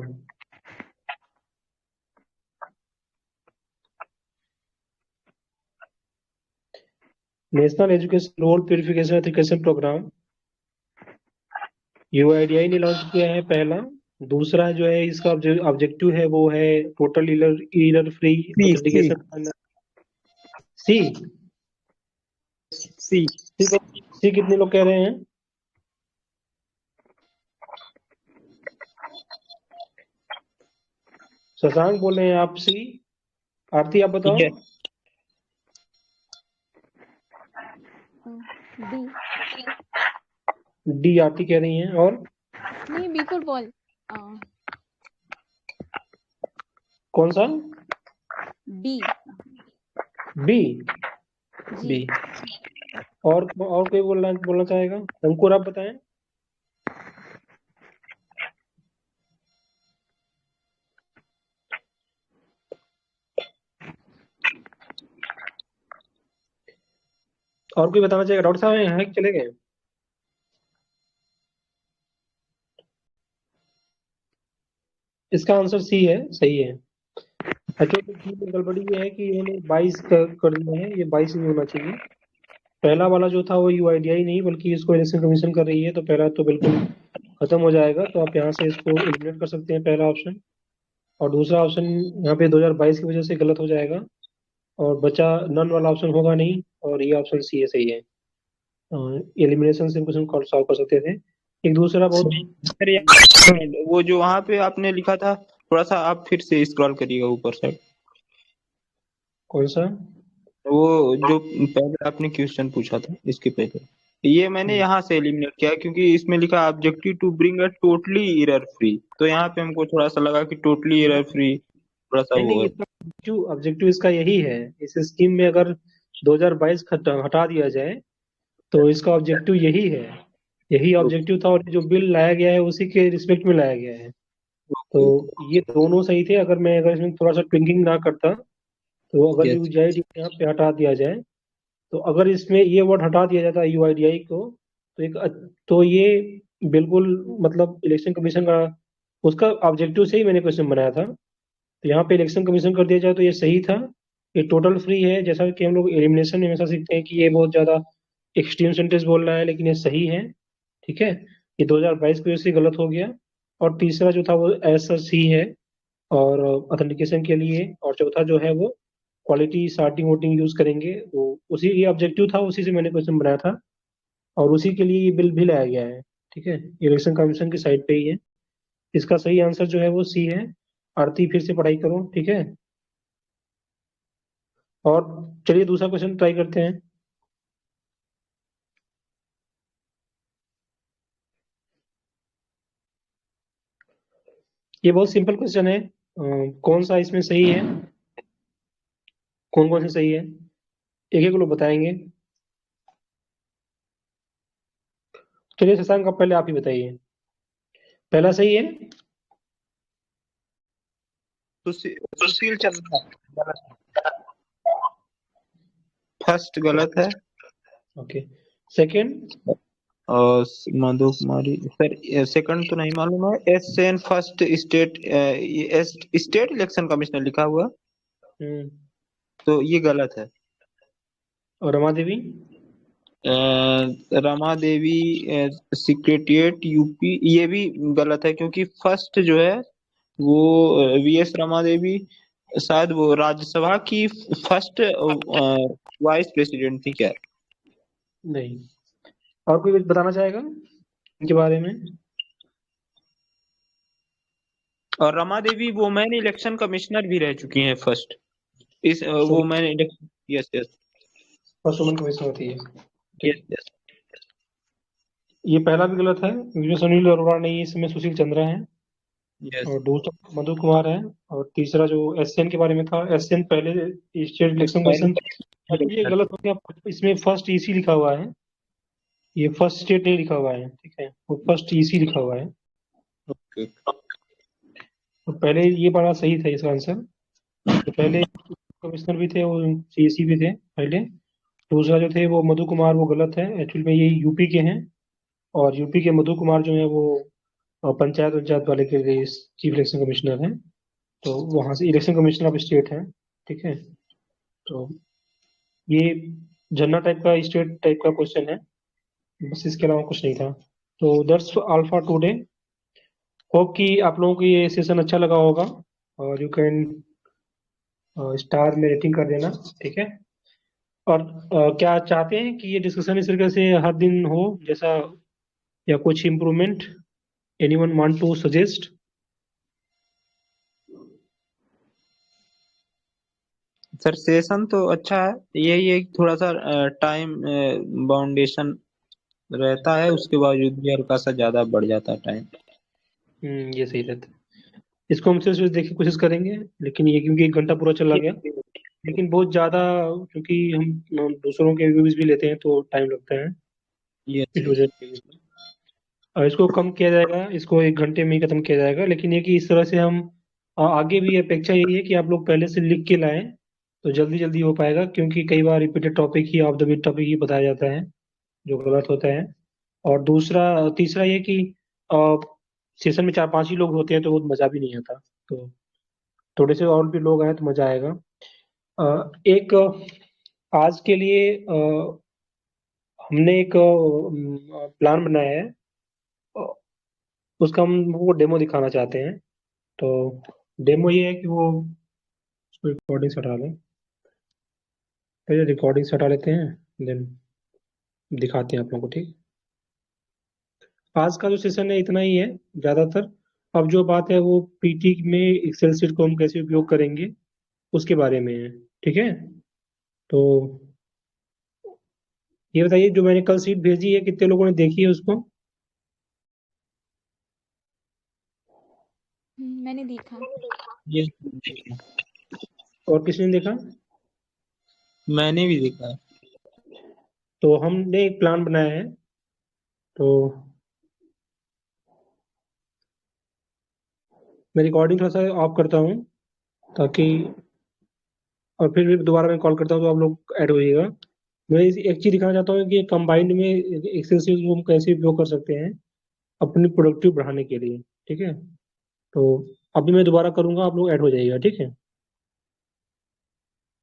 National education roll purification education programme, UIDAI ने लॉन्च किया है पहला। दूसरा जो है इसका ऑब्जेक्टिव है वो है टोटल ईरर फ्री ऑथेंटिकेशन। सी सी सी कितने लोग कह रहे हैं? शशांक बोल रहे हैं आप सी। आरती आप बताओ। Yes. डी। डी आरती कह रही हैं, और नहीं, बिफोर बॉल। कौन सा? डी। बी। जी। बी। और कोई बोलना चाहेगा? अंकुर आप बताएं। और कोई बताना चाहेगा? डॉक्टर साहब हैं कि चले गए? इसका आंसर सी है, सही है। एक्चुअली सी में गड़बड़ी ये है कि इन्होंने 22 कर दिया है, ये 22 नहीं होना चाहिए। पहला वाला जो था वो यूआईडीआई नहीं बल्कि इसको इलेक्शन कमीशन कर रही है, तो पहला तो बिल्कुल खत्म हो जाएगा, तो आप यहाँ से इसको एलिमिनेट कर सकते हैं, पहला ऑप्शन। और दूसरा ऑप्शन यहाँ पे 2022 की वजह से गलत हो जाएगा, और बचा नन वाला ऑप्शन होगा नहीं, और ये ऑप्शन सी है, सही है। एलिमिनेशन से क्वेश्चन सॉल्व कर सकते थे। एक दूसरा बहुत सर ये वो जो वहाँ पे आपने लिखा था, थोड़ा सा आप फिर से स्क्रॉल करिएगा ऊपर साइड। कौन सा? वो जो पहले आपने क्वेश्चन पूछा था इसके पहले, ये मैंने यहाँ से एलिमिनेट किया क्योंकि इसमें लिखा objective to bring a totally error free, तो यहाँ पे हमको थोड़ा सा लगा कि टोटली एरर फ्री थोड़ा सा नहीं वो नहीं, है। इसका ऑब्जेक्टिव इसका यही है। इस स्कीम में अगर 2022 हटा दिया जाए तो इसका ऑब्जेक्टिव यही है, यही ऑब्जेक्टिव था, और जो बिल लाया गया है उसी के रिस्पेक्ट में लाया गया है। तो ये दोनों सही थे। अगर इसमें थोड़ा सा ट्विंकिंग ना करता, तो अगर यस यूआईडीआई यहाँ पे हटा दिया जाए, तो अगर इसमें ये वर्ड हटा दिया जाता यूआईडीआई को, तो तो ये बिल्कुल मतलब इलेक्शन कमीशन का उसका ऑब्जेक्टिव से ही मैंने क्वेश्चन बनाया था। तो यहाँ पे इलेक्शन कमीशन कर दिया जाए तो ये सही था। ये टोटल फ्री है, जैसा कि हम लोग एलिमिनेशन में हमेशा सीखते हैं कि ये बहुत ज्यादा एक्सट्रीम सेंटेंस बोल रहा है, लेकिन ये सही है। ठीक है, ये 2022 की वजह से गलत हो गया। और तीसरा जो था वो एस सी है, और ऑथेंटिकेशन के लिए। और चौथा जो है वो क्वालिटी सॉर्टिंग वोटिंग यूज करेंगे, वो उसी ये ऑब्जेक्टिव था, उसी से मैंने क्वेश्चन बनाया था, और उसी के लिए ये बिल भी लाया गया है। ठीक है, इलेक्शन कमीशन की साइड पे ही है। इसका सही आंसर जो है वो सी है। आरती फिर से पढ़ाई करो, ठीक है। और चलिए दूसरा क्वेश्चन ट्राई करते हैं। ये बहुत सिंपल क्वेश्चन है। कौन सा इसमें सही है, कौन कौन से सही है, एक एक लोग बताएंगे। चलिए शशांक आप पहले आप ही बताइए, पहला सही है। सुशील चंद्रा फर्स्ट गलत है। Okay, second. और मधु कुमारी सर सेकंड तो नहीं मालूम है। S N first state state election commissioner लिखा हुआ, तो ये गलत है। और रमा देवी। रमा देवी सेक्रेटेरिएट यूपी, ये भी गलत है क्योंकि फर्स्ट जो है वो वीएस रमा देवी शायद वो राज्यसभा की फर्स्ट वाइस प्रेसिडेंट थी क्या? नहीं। और कोई बताना चाहेगा इनके बारे में? और रमा देवी वुमेन इलेक्शन कमिश्नर भी रह चुकी हैं फर्स्ट, इस women election. Yes yes first woman commission होती है। ठीक। यस यस ये पहला भी गलत है, इसमें सुनील अरोड़ा नहीं, इसमें सुशील चंद्रा है। यस और दूसरा मधु कुमार है। और तीसरा जो एसएन के बारे में था, एसएन पहले स्टेट इलेक्शन कमीशन। एक्चुअली ये गलत हो गया, इसमें फर्स्ट ईसी लिखा हुआ है, ये फर्स्ट स्टेट नहीं लिखा हुआ है। ठीक है, वो फर्स्ट ईसी लिखा हुआ है। ओके तो पहले ये बड़ा सही था इसका आंसर। तो पहले कमिश्नर भी थे, वो सीएसी भी थे पहले। दूसरा जो थे वो मधु कुमार, वो गलत है, एक्चुअली में ये यूपी के हैं। और यूपी के मधु कुमार जो है वो पंचायत वाले के लिए चीफ इलेक्शन कमिश्नर हैं। तो वहां से इलेक्शन कमिश्नर ऑफ स्टेट है। ठीक है, तो ये झरना टाइप का स्टेट टाइप का क्वेश्चन है, बस इसके अलावा कुछ नहीं था। तो that's all for today. Hope कि आप लोगों को ये सेशन अच्छा लगा होगा, और यू कैन स्टार में रेटिंग कर देना। ठीक है। और क्या चाहते हैं कि ये डिस्कशन इस तरीके से हर दिन हो जैसा, या कुछ improvement? Anyone want to suggest? Sir session तो अच्छा है, यही एक थोड़ा सा टाइम बाउंडेशन रहता है, उसके बावजूद भी हल्का सा ज्यादा बढ़ जाता है टाइम। ये सही रहता है। इसको हम सिर्फ देखने की कोशिश करेंगे, लेकिन ये क्योंकि 1 घंटा पूरा चला गया, लेकिन बहुत ज्यादा, क्योंकि हम दूसरों के रिव्यूज भी लेते हैं तो टाइम लगता है, ये इस वजह से। और इसको कम किया जाएगा, इसको 1 घंटे में ही खत्म किया जाएगा, लेकिन ये कि इस तरह से हम आगे भी अपेक्षा यही है कि आप लोग पहले से लिख के लाएं, तो जल्दी जल्दी हो पाएगा, क्योंकि कई बार रिपीटेड टॉपिक ही ऑफ द बीट टॉपिक ही बताया जाता है, जो गलत होता है। और तीसरा ये कि सेशन में 4-5 ही लोग होते हैं तो बहुत मजा भी नहीं आता, तो थोड़े से और भी लोग आए तो मजा आएगा। एक आज के लिए हमने एक प्लान बनाया है, अ, उसका हम वो डेमो दिखाना चाहते हैं। तो डेमो ये है कि वो रिकॉर्डिंग हटा लें, पहले रिकॉर्डिंग हटा लेते हैं, देन दिखाते हैं आप लोगों को, ठीक। आज का जो सेशन है इतना ही है ज्यादातर। अब जो बात है वो पीटी में एक्सेल शीट को हम कैसे उपयोग करेंगे उसके बारे में है, ठीक है। तो ये बताइए, जो मैंने कल सीट भेजी है कितने लोगों ने देखी है उसको? मैंने देखा। ये और किसी ने देखा? मैंने भी देखा है। तो हमने एक प्लान बनाया है, तो मैं रिकॉर्डिंग थोड़ा सा ऑफ करता हूँ, ताकि, और फिर भी दोबारा मैं कॉल करता हूँ तो आप लोग ऐड हो जाइएगा। मैं एक चीज दिखाना चाहता हूँ कि कंबाइंड में एक्सेल शीट को हम कैसे उपयोग कर सकते हैं अपनी प्रोडक्टिव बढ़ाने के लिए, ठीक है। तो अभी मैं दोबारा करूंगा, आप लोग ऐड हो जाइएगा, ठीक है।